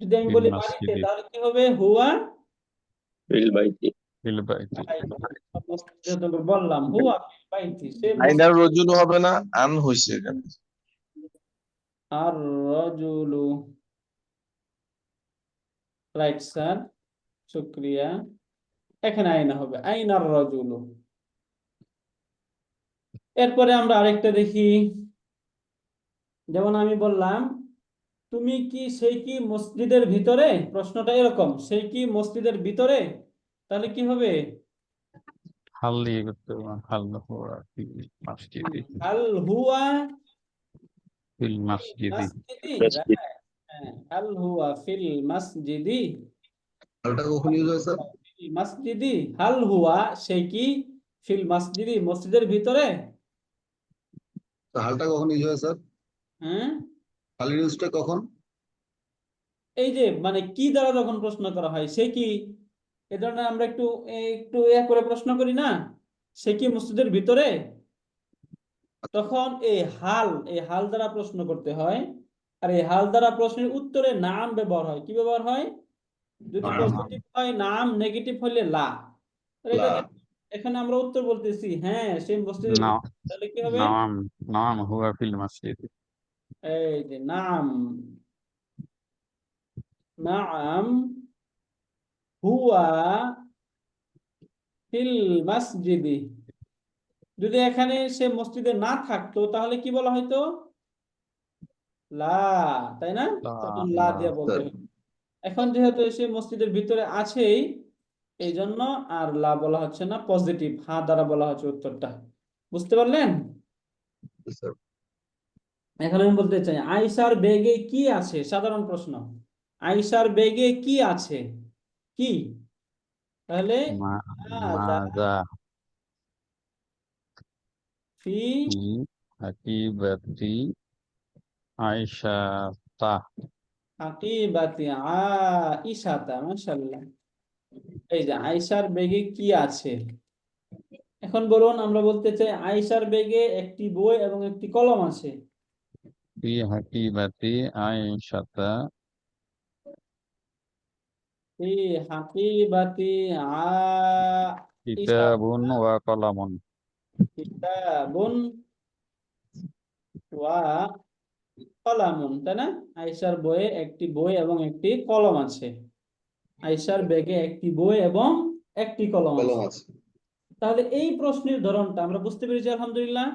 যদি আমি ফিল বলি বাড়িতে, মাসজিদি তাহলে কি হবে? হুয়া ফিল বাইতি। ফিল বাইতি। বাইতি। যেহেতু আমরা বললাম হুয়া ফিল বাইতি, সে আইনার রজুল হবে না, আন হইছে এখানে। আর রাজুলু। রাইট স্যার, শুক্রিয়া। এখানে আইনা হবে, আইনার রাজুলু। এরপরে আমরা আরেকটা দেখি, যেমন আমি বললাম তুমি কি, সেই কি মসজিদের ভিতরে, প্রশ্নটা এরকম, সেই কি মসজিদের ভিতরে, তাহলে কি হবে? হাল দিয়ে করতে হবে, হাল হুয়া ফিল মাসজিদি হাল হুয়া ফিল ফিল মাসজিদি। মাসজিদি। মসজিদ। Right. হ্যাঁ, হাল হুয়া ফিল মাসজিদি। হালটা কখন ইউজ হয় স্যার? ফিল মাসজিদি, হাল হুয়া সেই কি, ফিল মাসজিদি মসজিদের ভিতরে। হালটা কখন ইউজ হয় স্যার? হ্যাঁ, হালের ইউজটা কখন? এই যে মানে কি দ্বারা যখন প্রশ্ন করা হয়, সে কি, এ ধরনের আমরা একটু একটু করে প্রশ্ন করি না, সে কি মসজিদের ভিতরে, তখন এই হাল দ্বারা প্রশ্ন করতে হয়। আর এই হাল দ্বারা প্রশ্নের উত্তরে নাম ব্যবহার হয়। কি ব্যবহার হয়? যদি নাম। পজিটিভ হয় নাম, নেগেটিভ হলে লা। তাহলে এটা লা। এখানে আমরা উত্তর বলতেছি হ্যাঁ সে মসজিদের না, ভিতরে, তাহলে কি হবে? নাম, নাম হুয়া ফিল মাসজিদি। এই যে নাম, নাম হুয়া ফিল মাসজিদি। যদি এখানে সে মসজিদে না থাকতো তাহলে কি বলা হয়তো? লা, তাই না? তখন লা দিয়ে বলতে স্যার, হবে। এখন যেহেতু সে মসজিদের ভিতরে আছেই, এই জন্য আর লা বলা হচ্ছে না, পজিটিভ হা দ্বারা বলা হচ্ছে উত্তরটা। বুঝতে পারলেন? স্যার। এখন আমি বলতে চাই আয়েশার ব্যাগে কি আছে, সাধারণ প্রশ্ন। আয়েশার ব্যাগে কি আছে, কি? তাহলে মা মাযা মাজা ফি ফি হাকিবাতি আয়েশা তা। হাকিবাতি আয়েশাতা। মাশাআল্লাহ। এই যে আয়েশার ব্যাগে কি আছে। এখন বলুন, আমরা বলতে চাই আয়েশার ব্যাগে একটি বই এবং একটি কলম আছে। ফি হাকিবাতি আয়েশা তা ফি হাকিবাতি আয়েশা কিতাবুন ওয়া কলামুন। কিতাবুন ওয়া কলামুন, তাই না? আয়েশার বইয়ে একটি বই এবং একটি কলম আছে। আয়েশার ব্যাগে একটি বই এবং একটি কলম কলম আছে। আছে। তাহলে এই প্রশ্নের ধরনটা আমরা বুঝতে পেরেছি আলহামদুলিল্লাহ।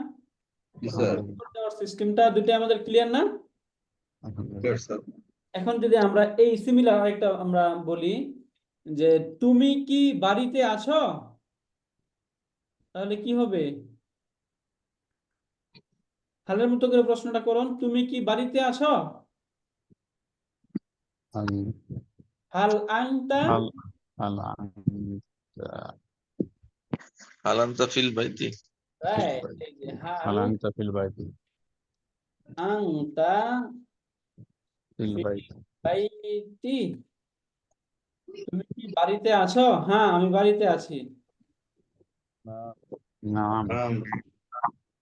জি স্যার। উত্তর দেওয়ার সিস্টেমটা দুটো আমাদের ক্লিয়ার না? Clear sir. এখন যদি আমরা এই সিমিলার একটা আমরা বলি যে তুমি কি বাড়িতে আছো, তাহলে কি হবে? হালের মতো করে প্রশ্নটা করুন, তুমি কি বাড়িতে আছো? আল হাল আনতা। আল আল আনতা আলান্তা ফিল বাইতি। রাইট, এই যে হাল আল আনতা ফিল বাইতি আনতা ফিল ফি বাইতি। বাইতি। তুমি কি বাড়িতে আছো? হ্যাঁ আমি বাড়িতে আছি। নাম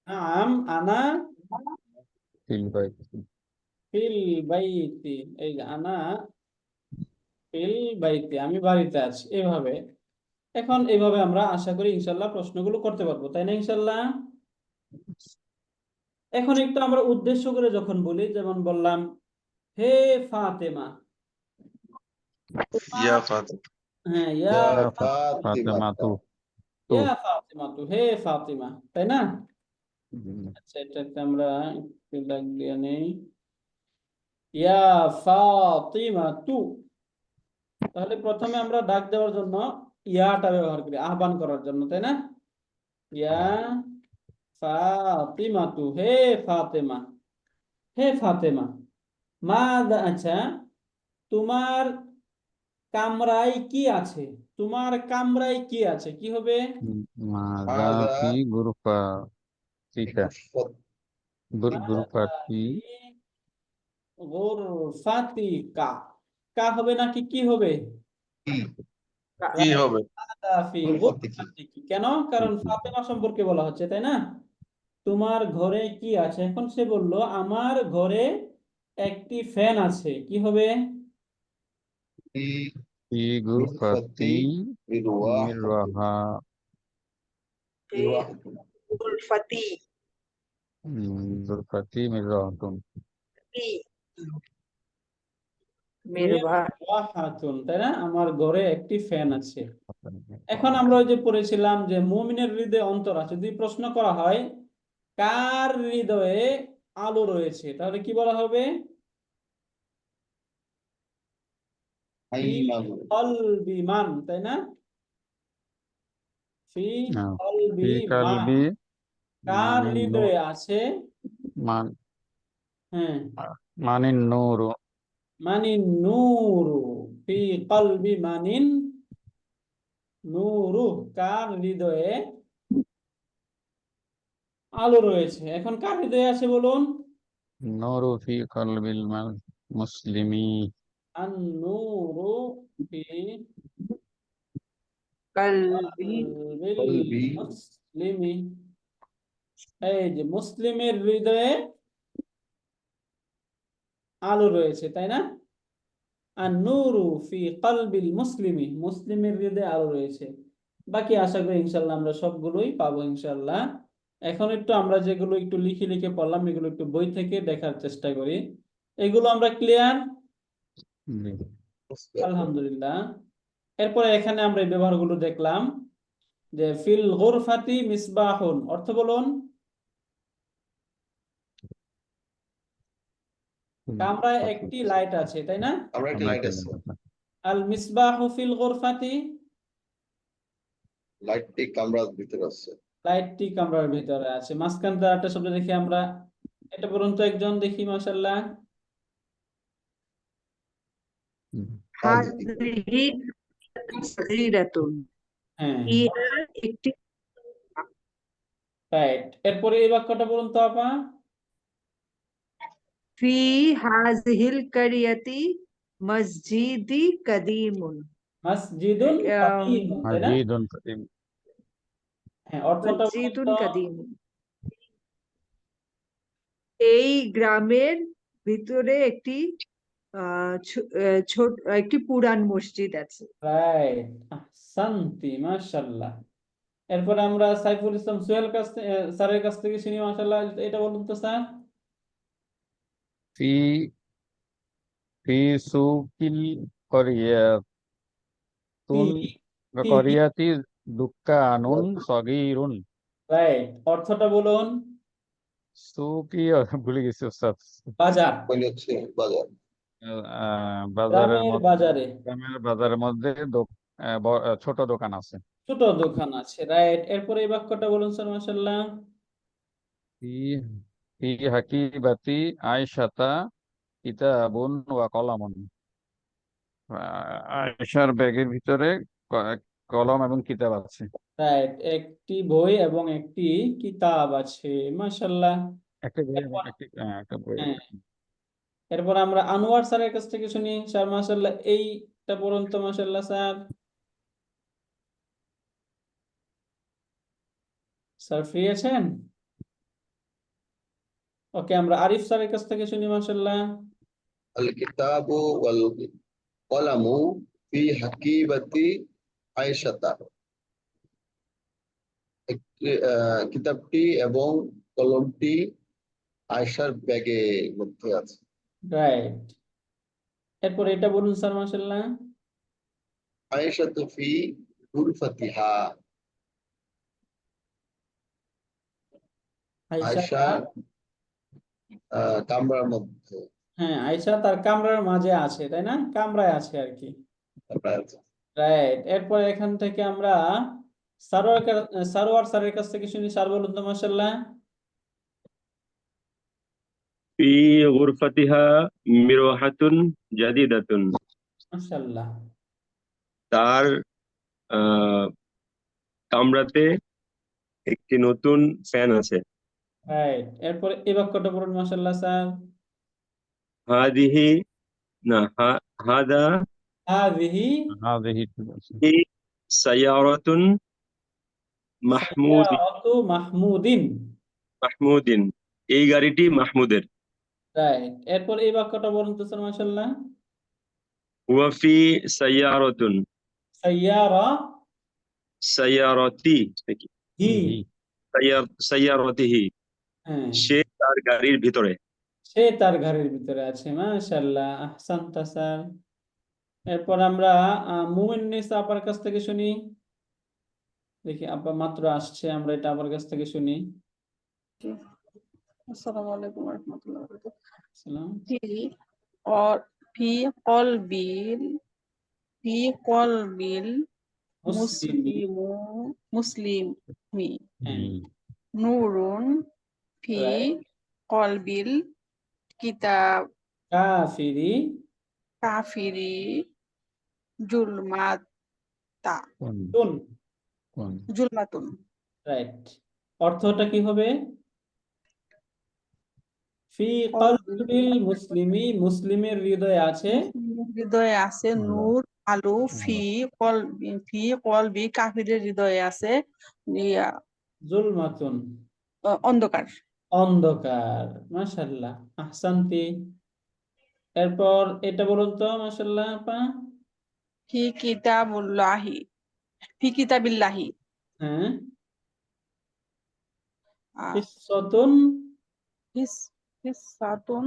নাম আনা ফিল বাইতি ফিল বাইতি। এই যে আনা ফিল বাইতি, আমি বাড়িতে আছি, এভাবে। এখন এইভাবে আমরা আশা করি ইনশাল্লাহ প্রশ্নগুলো করতে পারবো, তাই না ইনশাল্লাহ? এখন একটু আমরা উদ্দেশ্য করে যখন বলি, যেমন বললাম হে ফাতেমা, ইয়া তোমার, ফাতিমা। হ্যাঁ ইয়া ফাতেমা ফাতিমা। তু তু। ইয়া ফাতেমা তু, হে ফাতেমা, তাই না? আচ্ছা, এটাকে আমরা একটু দাগ দিয়ে নেই, ইয়া ফাতিমা তু। তাহলে প্রথমে আমরা ডাক দেওয়ার জন্য ইয়াটা ব্যবহার করি, আহ্বান করার জন্য, তাই না? ইয়া ফাতিমা তু, হে ফাতেমা, হে ফাতেমা। আচ্ছা, তোমার কামরায় কি আছে? তোমার কামরায় কি আছে, কি হবে? মাজা মাজা ফি গুরফা তিকা গুরফা মাযা কি ফি গুরফাতিকা। কা হবে নাকি কি হবে? কি হবে? হাদা ফি গুরফাতিকি। কেন? কারণ ফাতেমা সম্পর্কে বলা হচ্ছে, তাই না? তোমার ঘরে কি আছে? এখন সে বলল আমার ঘরে একটি ফ্যান আছে। কি হবে? في في غرفتي غرفتي مروحة مروحة في غرفتي غرفتي مروحة মিরভা- মিরওয়াহাতুন, তাই না? আমার ঘরে একটি ফ্যান আছে। এখন আমরা ওই যে পড়েছিলাম যে মুমিনের হৃদয়ে অন্তর আছে। যদি প্রশ্ন করা হয় কার হৃদয়ে আলো রয়েছে, তাহলে কি বলা হবে? ফি أيمن কলবি মান, তাই না? ফি نعم কলবি في মান, قلبي কার من النور হৃদয়ে আছে? من হ্যাঁ, من النور মানিন নূরু, ফি কলবি মানিন নূরু, কার হৃদয়ে আলো রয়েছে। এখন কার হৃদয়ে আছে বলুন? النور في قلب المسلم আন নূরু ফি কলবি কলবিল قلبي মুসলিমি। এই যে মুসলিমের হৃদয়ে আলো রয়েছে, তাই না? আর নূরু ফি কলবিল মুসলিমি, মুসলিমের হৃদয়ে আলো রয়েছে। বাকি আশা করি ইনশাল্লাহ আমরা সবগুলোই পাবো ইনশাল্লাহ। এখন একটু আমরা যেগুলো একটু লিখে লিখে পড়লাম এগুলো একটু বই থেকে দেখার চেষ্টা করি। এগুলো আমরা ক্লিয়ার? আলহামদুলিল্লাহ। এরপরে এখানে আমরা এই ব্যবহারগুলো দেখলাম যে ফিল গুরফাতি মিসবাহুন, অর্থ বলুন। কামরায় একটি লাইট আছে, তাই না? আমরা একটা লাইট আছে, আল মিসবাহু ফিল গুরফাতি, লাইটটি কামরার ভিতরে আছে। লাইটটি কামরার ভিতরে আছে। মাঝখান দিয়ে একটা শব্দ দেখি আমরা, এটা বলুন তো একজন দেখি, মাশাআল্লাহ। হাযিহি সগীরাতুন হ্যাঁ, ইহা একটি রাইট। এরপরে এই বাক্যটা বলুন তো আপা। ফি হাযিহিল কারিয়াতি মসজিদি কাদীমুন মসজিদুন কাদীমুন, তাই না? مجيد قديم হ্যাঁ, অর্থটা বলুন মসজিদুন তো। কাদীমুন, এই গ্রামের ভিতরে একটি ছোট একটি পুরান মসজিদ আছে। রাইট, আহসানতি, মাশাআল্লাহ। এরপর আমরা সাইফুল ইসলাম সোহেল স্যারের কাছ থেকে শুনি, মাশাআল্লাহ। এটা বলুন তো স্যার। في في سوق القرية ফি ফি قرية دكان صغير রাইট, অর্থটা বলুন। সুকি ভুলে গেছি ওস্তাদ। বাজার, মানে হচ্ছে বাজার। বাজারের গ্রামের মধ্যে, বাজারে গ্রামের বাজারের মধ্যে ছোট দোকান আছে। ছোট দোকান আছে, রাইট। এরপরে এই বাক্যটা বলুন স্যার, মাশাআল্লাহ। ফি ফি হাকিবাতি আয়েশাতা কিতাবুন ওয়া কলামুন, আয়েশার ব্যাগের ভিতরে কলম এবং কিতাব আছে। রাইট, একটি বই এবং একটি কিতাব আছে, মাশাআল্লাহ। একটা বই এবং এরপর একটা বই। হ্যাঁ, এরপর আমরা আনোয়ার স্যারের কাছ থেকে শুনি স্যার, মাশাআল্লাহ। এইটা বলুন তো, মাশাআল্লাহ স্যার। স্যার ফ্রি আছেন? ওকে, আমরা আরিফ স্যারের কাছ থেকে শুনি, মাশাআল্লাহ। আল কিতাবু ওয়াল কলামু ফি হাকিবাতি আয়েশাতা, কিতাবটি এবং কলমটি আয়েশার ব্যাগের মধ্যে আছে। রাইট, এরপর এটা বলুন স্যার, মাশাআল্লাহ। আয়েশাতু ফি গুরফাতিহা, আয়েশা আয়েশা তার, কামরার মধ্যে হ্যাঁ, আয়েশা তার কামরার মাঝে আছে, তাই না? কামরায় আছে আর কি। আছে। রাইট, এরপর এখান থেকে আমরা সারোয়ার স্যারের কাছ থেকে শুনি। স্যার বলুন তো, মাশাআল্লাহ। في غرفتها مروحة جديدة মাশাআল্লাহ, তার কামরাতে একটি নতুন ফ্যান আছে। রাইট। এরপর এই বাক্যটা বলুন, মাশাআল্লাহ স্যার। হাদিহি না হাদা হাযিহি হাযিহি ঠিক আছে। في سيارة محمود সাইয়ারাতু মাহমুদিন। محمود এই গাড়িটি মাহমুদের রাইট, এরপর এই বাক্যটা বলুন তো স্যার মাশাআল্লাহ। هو في سيارة সাইয়ারা سيارتي হি, سيارته হ্যাঁ, সে তার গাড়ির ভিতরে সে তার ঘরের ভিতরে আছে। মাশাআল্লাহ, আহসানতা স্যার। এরপর আমরা মুমিন্নিসা আপার কাছ থেকে শুনি। দেখি আপা মাত্র আসছে, আমরা এটা আপার কাছ থেকে শুনি। अस्सलाम वालेकुम रहमतुल्लाहि व बरकातुहू। সালাম। और फी कल्बिल মুসলিমি, मुस्लिमी হ্যাঁ, नूरुन फी রাইট। कल्बिल किताब কাফিরি काफिरी जुल्माता তুন, जुल्मातुन। রাইট। অর্থটা কি হবে? ফি কলবিল মুসলিমি, মুসলিমের হৃদয়ে আছে হৃদয়ে আছে নূর আলো, ফি কলবি কাফিরের হৃদয়ে আছে ইয়া, জুলমাতুন, অন্ধকার। অন্ধকার। মাশাআল্লাহ, আহসানতি। এরপর এটা বলুন তো মাশাআল্লাহ আপা। ফি কিতাবুল্লাহি, ফি কিতাবিল্লাহি হ্যাঁ, আহ, কিসসাতুন কিসসাতুন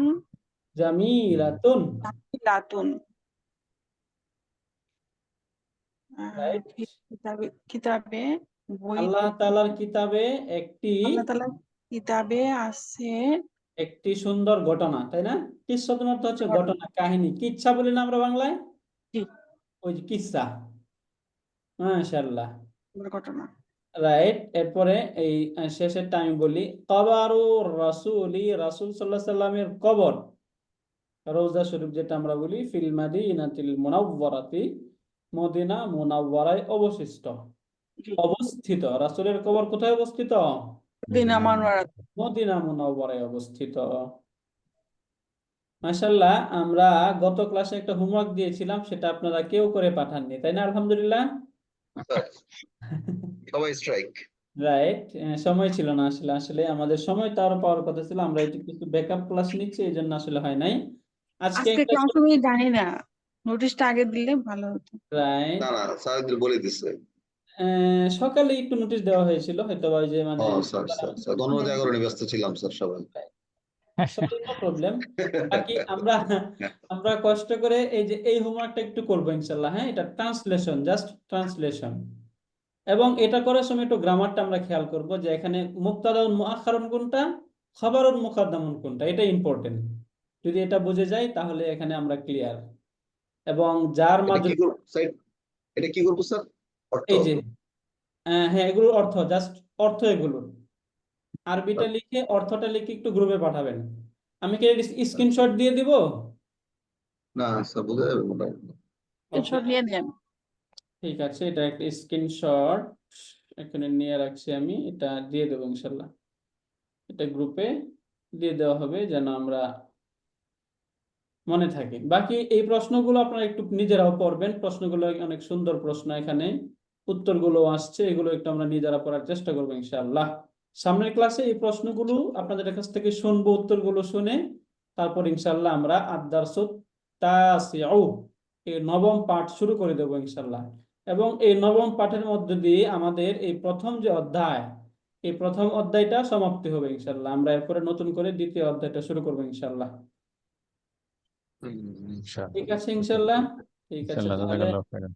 জামিলাতুন, লাতুন রাইট। কিতাবে বই, আল্লাহ তাআলার কিতাবে একটি আল্লাহ তাআলার কিতাবে আছে একটি সুন্দর ঘটনা, তাই না? কিসসাতুন অর্থ হচ্ছে ঘটনা, কাহিনী। কিচ্ছা বলি না আমরা বাংলায়, জি, ওই যে কিচ্ছা। মাশাআল্লাহ, ঘটনা। রাইট। এরপরে এই শেষেরটা আমি বলি। কবরুর রাসূলি, রাসূল সাল্লাল্লাহু আলাইহি সাল্লামের কবর, রওজা শরীফ যেটা আমরা বলি, ফিল মাদিনাতিল মুনাওয়ারাতি, মদিনা মুনাওয়ারায় অবস্থিত। রাসূলের কবর কোথায় অবস্থিত? মদিনা মুনাওয়ারা। মদিনা মুনাওয়ারায় অবস্থিত। মাশাআল্লাহ, আমরা গত ক্লাসে একটা হোমওয়ার্ক দিয়েছিলাম, সেটা আপনারা কেউ করে পাঠাননি, তাই না? আলহামদুলিল্লাহ। সবাই স্ট্রাইক। রাইট, সময় ছিল না আসলে। আসলে আমাদের সময় তো আরো পাওয়ার কথা ছিল, আমরা একটু কিছু ব্যাকআপ ক্লাস নিচ্ছি, এই জন্য আসলে হয় নাই। আজকে আজকে একটা ক্লাস আমি জানি না, নোটিশটা আগে দিলে ভালো হতো। রাইট, না না স্যার বলে দিচ্ছে। সকালে একটু নোটিশ দেওয়া হয়েছিল, হয়তো ওই যে মানে স্যার ধন্যবাদ, 11 ব্যস্ত ছিলাম স্যার সবাই। প্রবলেম। বাকি আমরা কষ্ট করে এই যে এই হোমওয়ার্কটা একটু করবো ইনশাল্লাহ। হ্যাঁ, এটা ট্রান্সলেশন, জাস্ট ট্রান্সলেশন। এবং এটা করার সময় একটু গ্রামারটা আমরা খেয়াল করব, যে এখানে মুক্তাদাউন মুআখারুন কোনটা, খাবারুন মুকাদ্দামুন কোনটা, এটা ইম্পর্টেন্ট। যদি এটা বুঝে যাই তাহলে এখানে আমরা ক্লিয়ার। এবং যার এটা মাঝে কি করব স্যার? এটা কি করব স্যার? অর্থ? এই যে হ্যাঁ, এগুলোর অর্থ, জাস্ট অর্থ এগুলোর আরবিটা লিখে অর্থটা লিখে একটু গ্রুপে পাঠাবেন। আমি কি স্ক্রিনশট দিয়ে দিব? না স্যার বুঝে যাবে মোটামুটি। স্ক্রিনশট নিয়ে দিই আমি। ঠিক আছে, এটা একটা স্ক্রিনশট এখানে নিয়ে রাখছি আমি, এটা দিয়ে দেবো ইনশাল্লাহ। এটা গ্রুপে দিয়ে দেওয়া হবে যেন আমরা মনে থাকে। বাকি এই প্রশ্নগুলো আপনারা একটু নিজেরাও পড়বেন, প্রশ্নগুলো অনেক সুন্দর প্রশ্ন, এখানে উত্তরগুলো আসছে, এগুলো একটু আমরা নিজেরা পড়ার চেষ্টা করবো ইনশাআল্লাহ। সামনের ক্লাসে এই প্রশ্নগুলো আপনাদের কাছ থেকে শুনবো, উত্তরগুলো শুনে তারপর ইনশাআল্লাহ আমরা আদ-দারসুত তাসিউ, এই 9ম পাঠ শুরু করে দেবো ইনশাআল্লাহ। এবং এই 9ম পাঠের মধ্য দিয়ে আমাদের এই প্রথম যে অধ্যায়, এই প্রথম অধ্যায়টা সমাপ্তি হবে ইনশাআল্লাহ। আমরা এরপরে নতুন করে দ্বিতীয় অধ্যায়টা শুরু করবো ইনশাআল্লাহ। ঠিক আছে ইনশাআল্লাহ। ঠিক আছে, ইনশাআল্লাহ, তাহলে জাযাকাল্লাহু খাইরান।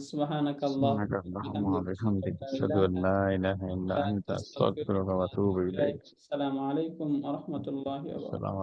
সুবহানাকাল্লাহ সুবহানাকাল্লাহুম্মা ওয়া বিহামদিকা, আশহাদু আল লা ইলাহা ইল্লা আনতা, আস্তাগফিরুকা ওয়া আতুবু ইলাইক। আসসালামু আলাইকুম ওয়া রাহমাতুল্লাহি ওয়া বারাকাতুহু। আসসালামু